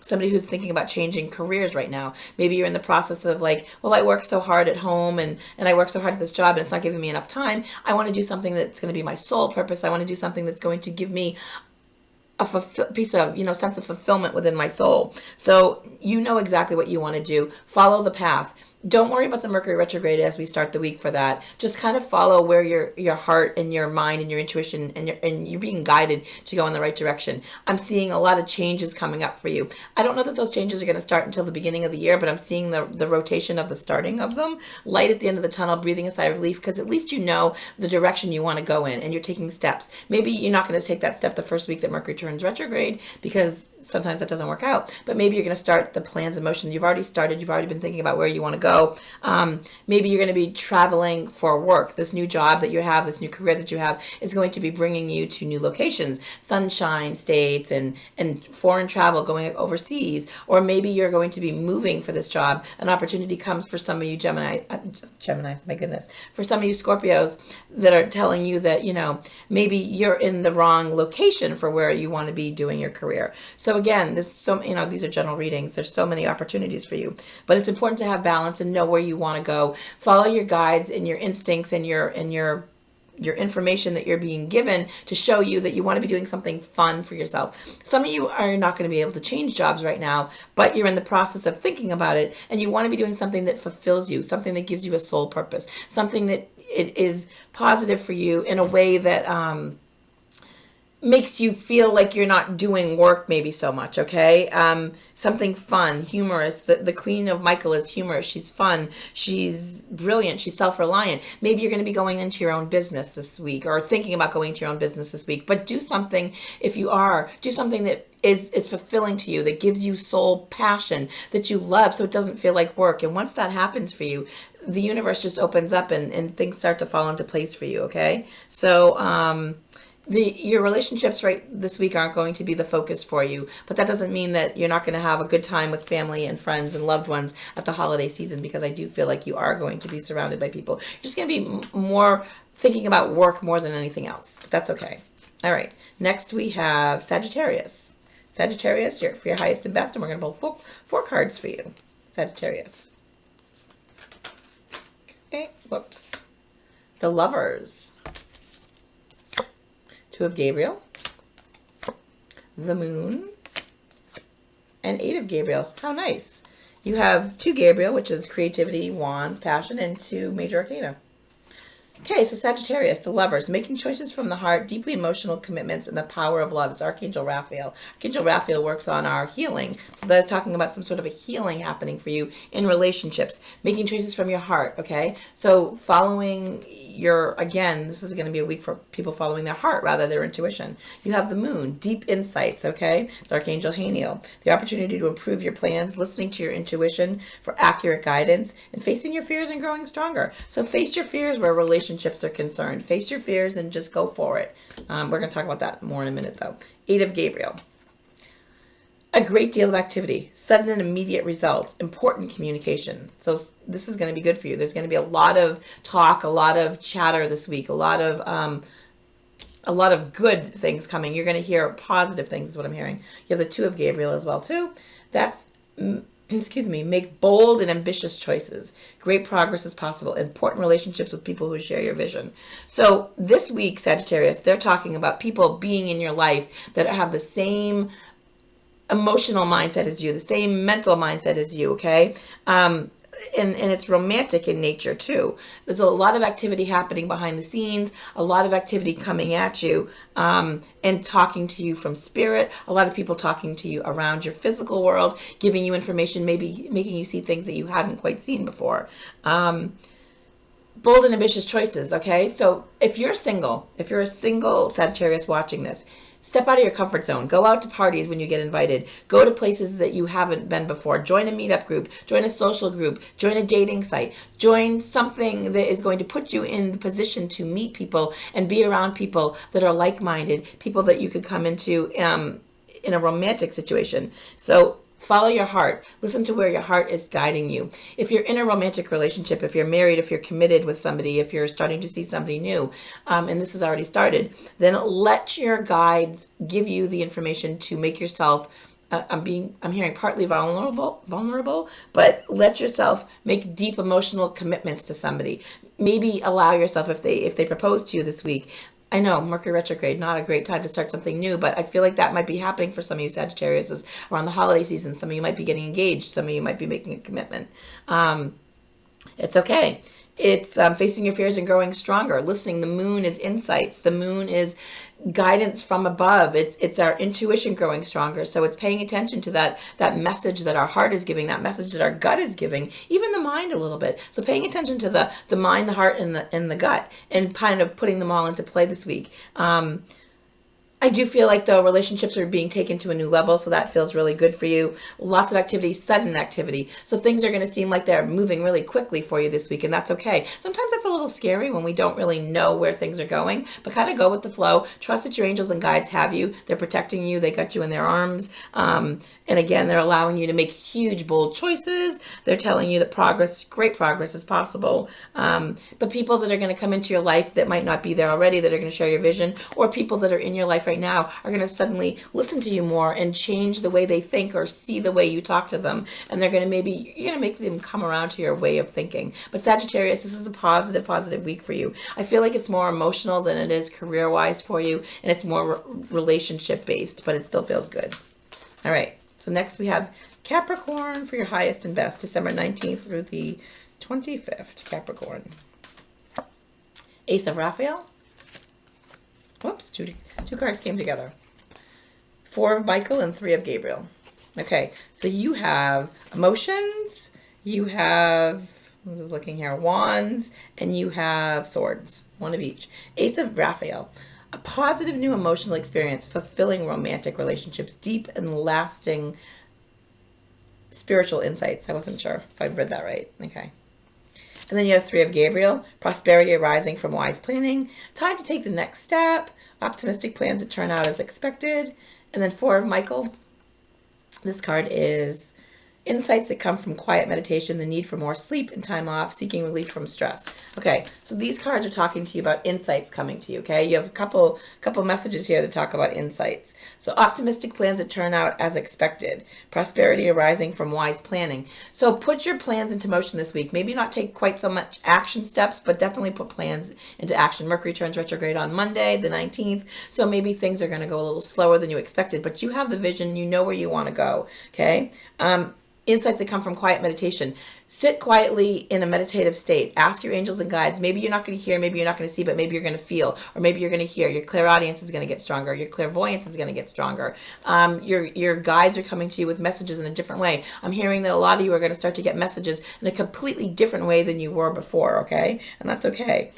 somebody who's thinking about changing careers right now. Maybe you're in the process of like, well, I work so hard at home and I work so hard at this job and it's not giving me enough time. I want to do something that's going to be my soul purpose. I want to do something that's going to give me a piece of, sense of fulfillment within my soul. So you know exactly what you want to do. Follow the path. Don't worry about the Mercury retrograde as we start the week for that. Just kind of follow where your heart and your mind and your intuition and you're being guided to go in the right direction. I'm seeing a lot of changes coming up for you. I don't know that those changes are going to start until the beginning of the year, but I'm seeing the rotation of the starting of them. Light at the end of the tunnel, breathing a sigh of relief, because at least you know the direction you want to go in and you're taking steps. Maybe you're not going to take that step the first week that Mercury turns retrograde because sometimes that doesn't work out. But maybe you're going to start the plans and motions. You've already started. You've already been thinking about where you want to go. Maybe you're going to be traveling for work. This new job that you have, this new career that you have is going to be bringing you to new locations, sunshine states and foreign travel, going overseas. Or maybe you're going to be moving for this job. An opportunity comes for some of you Geminis, my goodness, for some of you Scorpios that are telling you that, maybe you're in the wrong location for where you want to be doing your career. So again, these are general readings. There's so many opportunities for you, but it's important to have balance and know where you want to go. Follow your guides and your instincts and your information that you're being given to show you that you want to be doing something fun for yourself. Some of you are not going to be able to change jobs right now, but you're in the process of thinking about it and you want to be doing something that fulfills you, something that gives you a soul purpose, something that it is positive for you in a way that makes you feel like you're not doing work maybe so much, okay? Something fun, humorous. The Queen of Michael is humorous. She's fun. She's brilliant. She's self-reliant. Maybe you're going to be going into your own business this week or thinking about going into your own business this week. But do something, do something that is fulfilling to you, that gives you soul passion, that you love, so it doesn't feel like work. And once that happens for you, the universe just opens up and things start to fall into place for you, okay? So, your relationships right this week aren't going to be the focus for you, but that doesn't mean that you're not going to have a good time with family and friends and loved ones at the holiday season, because I do feel like you are going to be surrounded by people. You're just going to be more thinking about work more than anything else, but that's okay. All right, next we have Sagittarius. Sagittarius, for your highest and best, and we're going to pull four cards for you. Sagittarius. Okay, whoops. The Lovers. Two of Gabriel, the Moon, and Eight of Gabriel. How nice. You have two Gabriel, which is creativity, wands, passion, and two major arcana. Okay, so Sagittarius, the Lovers, making choices from the heart, deeply emotional commitments, and the power of love. It's Archangel Raphael. Archangel Raphael works on our healing. So they're talking about some sort of a healing happening for you in relationships, making choices from your heart, okay? So following this is going to be a week for people following their heart rather than their intuition. You have the Moon, deep insights, okay? It's Archangel Haniel. The opportunity to improve your plans, listening to your intuition for accurate guidance, and facing your fears and growing stronger. So face your fears where relationships are concerned. Face your fears and just go for it. We're going to talk about that more in a minute, though. Eight of Gabriel. A great deal of activity, sudden and immediate results, important communication. So this is going to be good for you. There's going to be a lot of talk, a lot of chatter this week, a lot of good things coming. You're going to hear positive things is what I'm hearing. You have the Two of Gabriel as well, too. That's, make bold and ambitious choices. Great progress is possible. Important relationships with people who share your vision. So this week, Sagittarius, they're talking about people being in your life that have the same emotional mindset as you, the same mental mindset as you, okay? and it's romantic in nature too. There's a lot of activity happening behind the scenes, a lot of activity coming at you, and talking to you from spirit, a lot of people talking to you around your physical world, giving you information, maybe making you see things that you hadn't quite seen before. Bold and ambitious choices, okay? So if you're a single Sagittarius watching this, step out of your comfort zone. Go out to parties when you get invited. Go to places that you haven't been before. Join a meetup group. Join a social group. Join a dating site. Join something that is going to put you in the position to meet people and be around people that are like-minded, people that you could come into in a romantic situation. So follow your heart. Listen to where your heart is guiding you. If you're in a romantic relationship, if you're married, if you're committed with somebody, if you're starting to see somebody new, and this has already started, then let your guides give you the information to make yourself, I'm hearing partly vulnerable, but let yourself make deep emotional commitments to somebody. Maybe allow yourself, if they propose to you this week. I know, Mercury retrograde, not a great time to start something new, but I feel like that might be happening for some of you Sagittarius around the holiday season. Some of you might be getting engaged. Some of you might be making a commitment. It's okay. It's facing your fears and growing stronger. Listening, the moon is insights. The moon is guidance from above. It's our intuition growing stronger. So it's paying attention to that message that our heart is giving, that message that our gut is giving, even the mind a little bit. So paying attention to the mind, the heart, and the gut, and kind of putting them all into play this week. I do feel like, though, relationships are being taken to a new level, so that feels really good for you. Lots of activity, sudden activity. So things are going to seem like they're moving really quickly for you this week, and that's okay. Sometimes that's a little scary when we don't really know where things are going, but kind of go with the flow. Trust that your angels and guides have you. They're protecting you. They got you in their arms. And again, they're allowing you to make huge, bold choices. They're telling you that great progress is possible. But people that are going to come into your life that might not be there already, that are going to share your vision, or people that are in your life right now are going to suddenly listen to you more and change the way they think or see the way you talk to them. And you're going to make them come around to your way of thinking. But Sagittarius, this is a positive week for you. I feel like it's more emotional than it is career-wise for you, and it's more relationship-based, but it still feels good. All right, so next we have Capricorn for your highest and best, December 19th through the 25th, Capricorn. Ace of Raphael. Whoops, two cards came together. 4 of Michael and 3 of Gabriel. Okay, so you have emotions, you have, I'm just looking here, wands, and you have swords, 1 of each. Ace of Raphael. A positive new emotional experience, fulfilling romantic relationships, deep and lasting spiritual insights. I wasn't sure if I read that right. Okay. And then you have 3 of Gabriel, prosperity arising from wise planning, time to take the next step, optimistic plans that turn out as expected. And then 4 of Michael, this card is insights that come from quiet meditation, the need for more sleep and time off, seeking relief from stress. Okay, so these cards are talking to you about insights coming to you, okay? You have a couple messages here that talk about insights. So optimistic plans that turn out as expected, prosperity arising from wise planning. So put your plans into motion this week. Maybe not take quite so much action steps, but definitely put plans into action. Mercury turns retrograde on Monday, the 19th, so maybe things are going to go a little slower than you expected, but you have the vision, you know where you want to go, okay? Insights that come from quiet meditation. Sit quietly in a meditative state. Ask your angels and guides. Maybe you're not going to hear, maybe you're not going to see, but maybe you're going to feel, or maybe you're going to hear. Your clairaudience is going to get stronger. Your clairvoyance is going to get stronger. Your guides are coming to you with messages in a different way. I'm hearing that a lot of you are going to start to get messages in a completely different way than you were before, okay? And that's okay.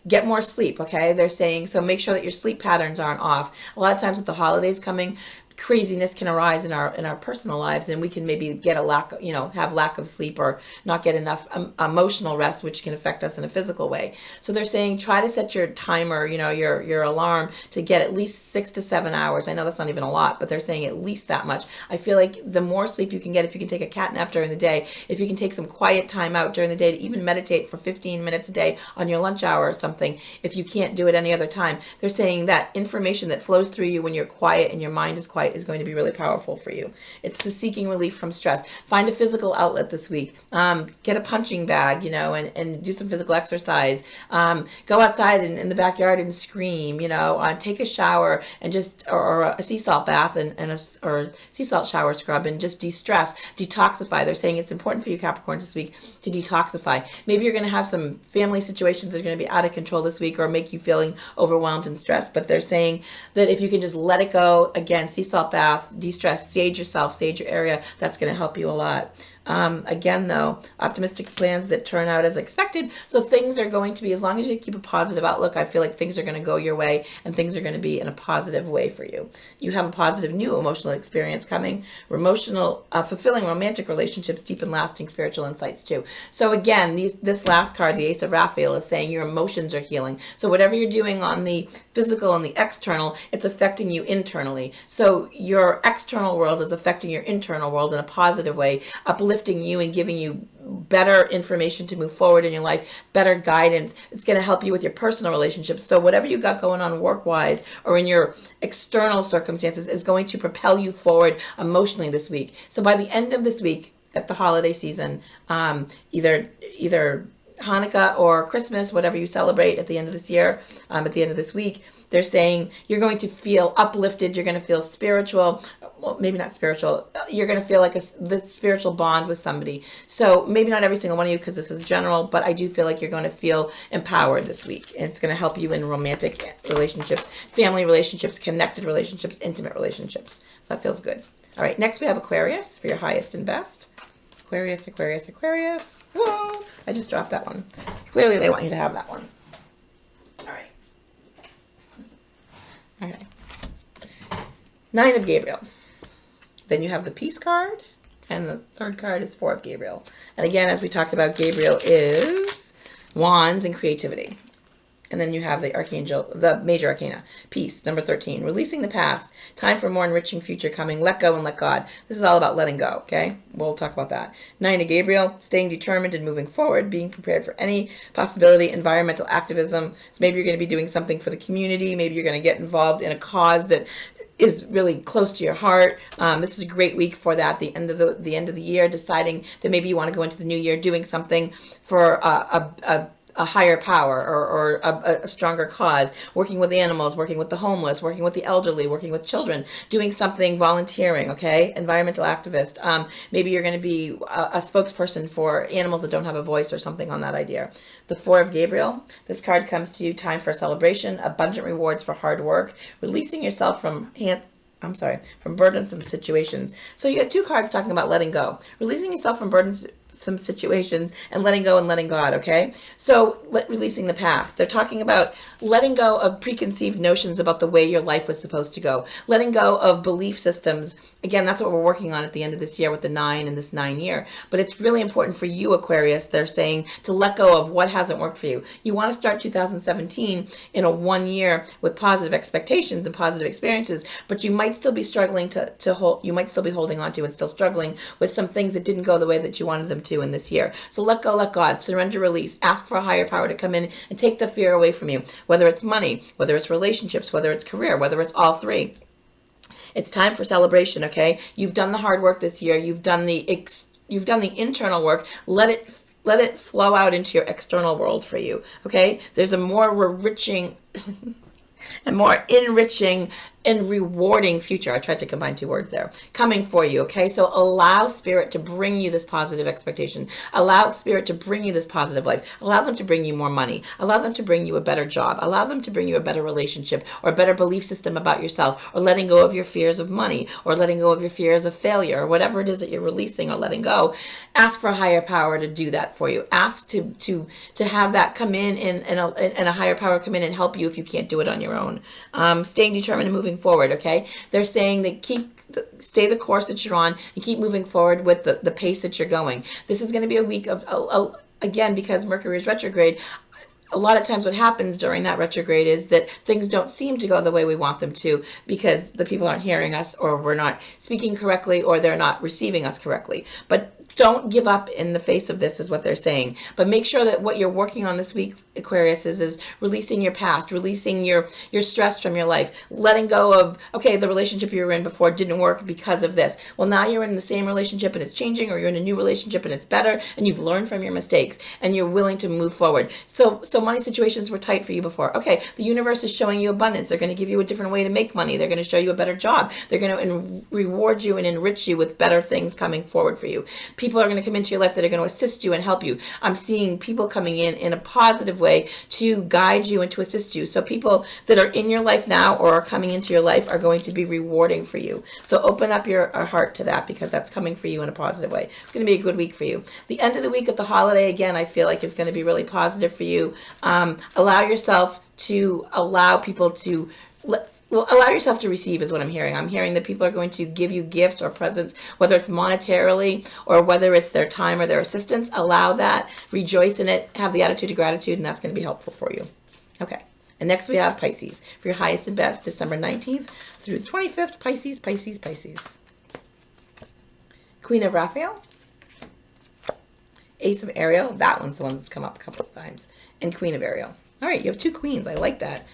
Get more sleep, okay? They're saying, so make sure that your sleep patterns aren't off. A lot of times with the holidays coming, craziness can arise in our personal lives, and we can maybe get have lack of sleep or not get enough emotional rest, which can affect us in a physical way. So they're saying try to set your timer, your alarm to get at least 6 to 7 hours. I know that's not even a lot, but they're saying at least that much. I feel like the more sleep you can get, if you can take a cat nap during the day, if you can take some quiet time out during the day to even meditate for 15 minutes a day on your lunch hour or something, if you can't do it any other time, they're saying that information that flows through you when you're quiet and your mind is quiet insight is going to be really powerful for you. It's the seeking relief from stress. Find a physical outlet this week. Get a punching bag, you know, and do some physical exercise. Go outside in the backyard and scream, you know, take a shower and just, or a sea salt bath or sea salt shower scrub and just de-stress, detoxify. They're saying it's important for you Capricorns this week to detoxify. Maybe you're going to have some family situations that are going to be out of control this week or make you feeling overwhelmed and stressed, but they're saying that if you can just let it go, again, sea salt bath, de-stress, sage yourself, sage your area, that's going to help you a lot. Again, though, optimistic plans that turn out as expected. So things are going to be, as long as you keep a positive outlook, I feel like things are going to go your way and things are going to be in a positive way for you. You have a positive new emotional experience coming, fulfilling romantic relationships, deep and lasting spiritual insights too. So again, this last card, the Ace of Raphael, is saying your emotions are healing. So whatever you're doing on the physical and the external, it's affecting you internally. So your external world is affecting your internal world in a positive way, uplifting you and giving you better information to move forward in your life, better guidance. It's going to help you with your personal relationships. So whatever you got going on work-wise or in your external circumstances is going to propel you forward emotionally this week. So by the end of this week, at the holiday season, either Hanukkah or Christmas, whatever you celebrate at the end of this year, at the end of this week, they're saying you're going to feel uplifted, you're going to feel spiritual, well, maybe not spiritual, you're going to feel like this spiritual bond with somebody. So maybe not every single one of you because this is general, but I do feel like you're going to feel empowered this week. And it's going to help you in romantic relationships, family relationships, connected relationships, intimate relationships. So that feels good. All right, next we have Aquarius for your highest and best. Aquarius, Aquarius, Aquarius. Whoa, I just dropped that one. Clearly they want you to have that one. All right. Okay. Nine of Gabriel. Then you have the Peace card, and the third card is Four of Gabriel. And again, as we talked about, Gabriel is wands and creativity. And then you have the Archangel, the major arcana, Peace, number 13, releasing the past, time for more enriching future coming, let go and let God. This is all about letting go, okay? We'll talk about that. Nine of Gabriel, staying determined and moving forward, being prepared for any possibility, environmental activism. So maybe you're going to be doing something for the community. Maybe you're going to get involved in a cause that is really close to your heart. This is a great week for that. The end of the year, deciding that maybe you want to go into the new year doing something for a higher power or a stronger cause, working with animals, working with the homeless, working with the elderly, working with children, doing something, volunteering, okay? Environmental activist. Maybe you're going to be a spokesperson for animals that don't have a voice or something on that idea. The Four of Gabriel, this card comes to you, time for celebration, abundant rewards for hard work, releasing yourself from burdensome situations. So you got two cards talking about letting go, releasing yourself from burdensome situations and letting go and letting God, okay? So releasing the past. They're talking about letting go of preconceived notions about the way your life was supposed to go. Letting go of belief systems. Again, that's what we're working on at the end of this year with the 9 and this 9 year. But it's really important for you, Aquarius, they're saying, to let go of what hasn't worked for you. You want to start 2017 in a 1 year with positive expectations and positive experiences, but you might still be struggling to hold, you might still be holding on to and still struggling with some things that didn't go the way that you wanted them to in this year. So let go, let God, surrender, release, ask for a higher power to come in and take the fear away from you, whether it's money, whether it's relationships, whether it's career, whether it's all three. It's time for celebration, okay? You've done the hard work this year. You've done the internal work. Let it flow out into your external world for you, okay? There's a more enriching and rewarding future. I tried to combine two words there. Coming for you, okay? So allow Spirit to bring you this positive expectation. Allow Spirit to bring you this positive life. Allow them to bring you more money. Allow them to bring you a better job. Allow them to bring you a better relationship or a better belief system about yourself, or letting go of your fears of money, or letting go of your fears of failure, or whatever it is that you're releasing or letting go. Ask for a higher power to do that for you. Ask to have that come in and a higher power come in and help you if you can't do it on your own. Staying determined and moving forward, okay? They're saying that stay the course that you're on and keep moving forward with the pace that you're going. This is going to be a week of, again, because Mercury is retrograde, a lot of times what happens during that retrograde is that things don't seem to go the way we want them to because the people aren't hearing us, or we're not speaking correctly, or they're not receiving us correctly. But don't give up in the face of this is what they're saying. But make sure that what you're working on this week, Aquarius, is releasing your past, releasing your stress from your life, letting go of, okay, the relationship you were in before didn't work because of this. Well, now you're in the same relationship and it's changing, or you're in a new relationship and it's better, and you've learned from your mistakes and you're willing to move forward. So money situations were tight for you before. Okay, the universe is showing you abundance. They're going to give you a different way to make money. They're going to show you a better job. They're going to reward you and enrich you with better things coming forward for you. People are going to come into your life that are going to assist you and help you. I'm seeing people coming in a positive way to guide you and to assist you. So people that are in your life now or are coming into your life are going to be rewarding for you. So open up your heart to that, because that's coming for you in a positive way. It's going to be a good week for you. The end of the week at the holiday, again, I feel like it's going to be really positive for you. Allow yourself to allow people to allow yourself to receive is what I'm hearing. I'm hearing that people are going to give you gifts or presents, whether it's monetarily or whether it's their time or their assistance. Allow that. Rejoice in it. Have the attitude of gratitude, and that's going to be helpful for you. Okay. And next we have Pisces. For your highest and best, December 19th through the 25th, Pisces, Pisces, Pisces. Queen of Raphael. Ace of Ariel. That one's the one that's come up a couple of times. And Queen of Ariel. All right, you have two queens. I like that.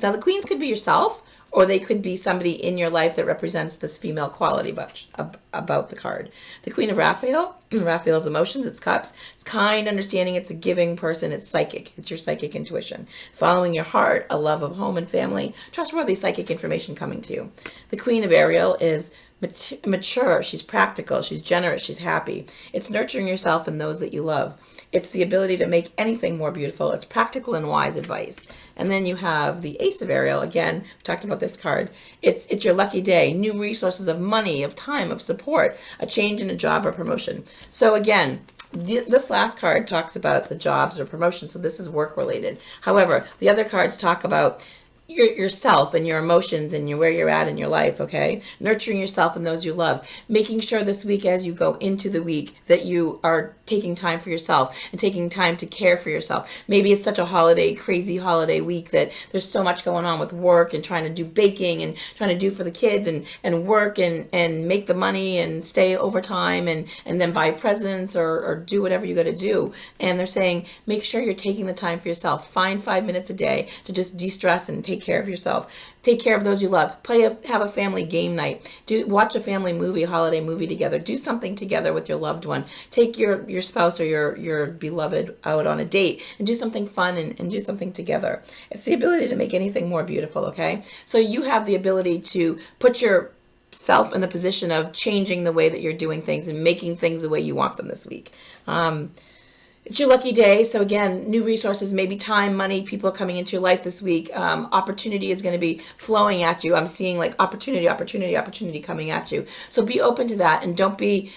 Now, the queens could be yourself, or they could be somebody in your life that represents this female quality about the card. The Queen of Raphael, Raphael's emotions, it's cups. It's kind, understanding, it's a giving person, it's psychic. It's your psychic intuition. Following your heart, a love of home and family, trustworthy psychic information coming to you. The Queen of Ariel is mature, she's practical, she's generous, she's happy. It's nurturing yourself and those that you love. It's the ability to make anything more beautiful. It's practical and wise advice. And then you have the Ace of Ariel. Again, we talked about this card. It's your lucky day, new resources of money, of time, of support, a change in a job or promotion. So again, this last card talks about the jobs or promotion, so this is work related. However, the other cards talk about yourself and your emotions and where you're at in your life, okay? Nurturing yourself and those you love. Making sure this week as you go into the week that you are taking time for yourself and taking time to care for yourself. Maybe it's such a crazy holiday week that there's so much going on with work and trying to do baking and trying to do for the kids and work and make the money and stay overtime and then buy presents or do whatever you got to do. And they're saying, make sure you're taking the time for yourself. Find 5 minutes a day to just de-stress and take care of yourself. Take care of those you love. Have a family game night. Watch a family movie, a holiday movie together. Do something together with your loved one. Take your spouse or your beloved out on a date and do something fun and do something together. It's the ability to make anything more beautiful, okay? So you have the ability to put yourself in the position of changing the way that you're doing things and making things the way you want them this week. It's your lucky day. So again, new resources, maybe time, money, people are coming into your life this week. Opportunity is going to be flowing at you. I'm seeing like opportunity coming at you. So be open to that, and don't be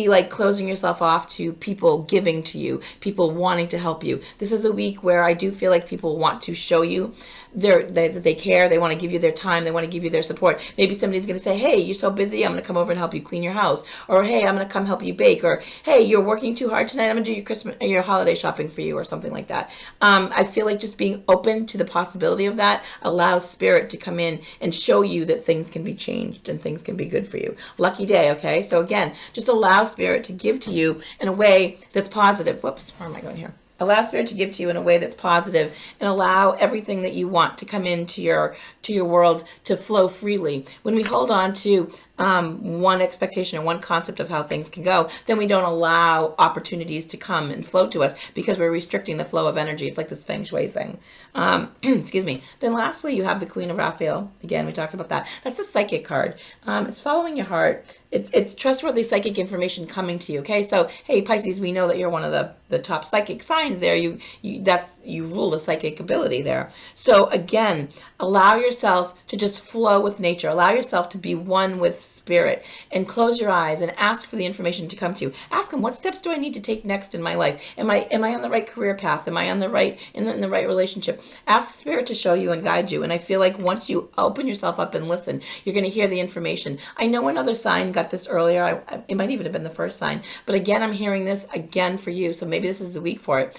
like closing yourself off to people giving to you, people wanting to help you. This is a week where I do feel like people want to show you that they care. They want to give you their time. They want to give you their support. Maybe somebody's going to say, hey, you're so busy, I'm going to come over and help you clean your house. Or, hey, I'm going to come help you bake. Or, hey, you're working too hard tonight, I'm going to do your holiday shopping for you, or something like that. I feel like just being open to the possibility of that allows spirit to come in and show you that things can be changed and things can be good for you. Lucky day, okay? So again, just allow spirit to give to you in a way that's positive. Whoops, where am I going here? Allow spirit to give to you in a way that's positive, and allow everything that you want to come into your world to flow freely. When we hold on to one expectation or one concept of how things can go, then we don't allow opportunities to come and flow to us because we're restricting the flow of energy. It's like this feng shui thing. Excuse me. Then lastly, you have the Queen of Raphael. Again, we talked about that. That's a psychic card. It's following your heart. It's trustworthy psychic information coming to you. Okay, so hey, Pisces, we know that you're one of the top psychic signs there. You rule the psychic ability there. So again, allow yourself to just flow with nature. Allow yourself to be one with spirit, and close your eyes and ask for the information to come to you. Ask them, what steps do I need to take next in my life? Am I on the right career path? Am I on the right in the right relationship? Ask spirit to show you and guide you. And I feel like once you open yourself up and listen, you're going to hear the information. I know another sign got this earlier. It might even have been the first sign, but again, I'm hearing this again for you. So maybe this is the week for it.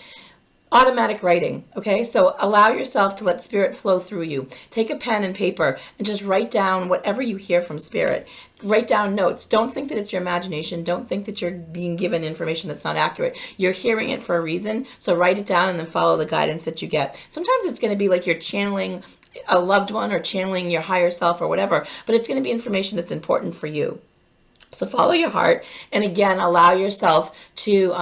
automatic writing, okay? So allow yourself to let spirit flow through you. Take a pen and paper and just write down whatever you hear from spirit. Write down notes. Don't think that it's your imagination. Don't think that you're being given information that's not accurate. You're hearing it for a reason, so write it down and then follow the guidance that you get. Sometimes it's going to be like you're channeling a loved one or channeling your higher self or whatever, but it's going to be information that's important for you. So follow your heart, and again, allow yourself to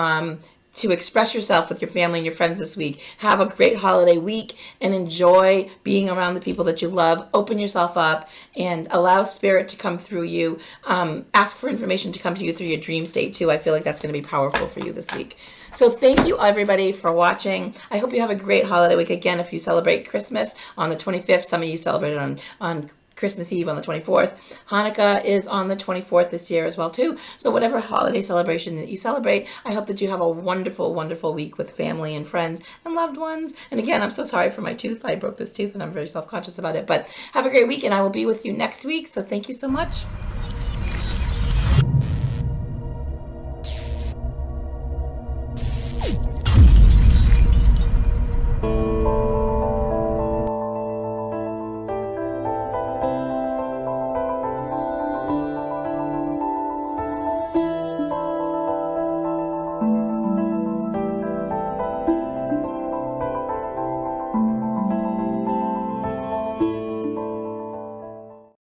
express yourself with your family and your friends this week. Have a great holiday week and enjoy being around the people that you love. Open yourself up and allow spirit to come through you. Ask for information to come to you through your dream state too. I feel like that's going to be powerful for you this week. So thank you everybody for watching. I hope you have a great holiday week. Again, if you celebrate Christmas on the 25th, some of you celebrate it on Christmas Eve on the 24th. Hanukkah is on the 24th this year as well too. So whatever holiday celebration that you celebrate, I hope that you have a wonderful, wonderful week with family and friends and loved ones. And again, I'm so sorry for my tooth. I broke this tooth and I'm very self-conscious about it. But have a great week, and I will be with you next week. So thank you so much.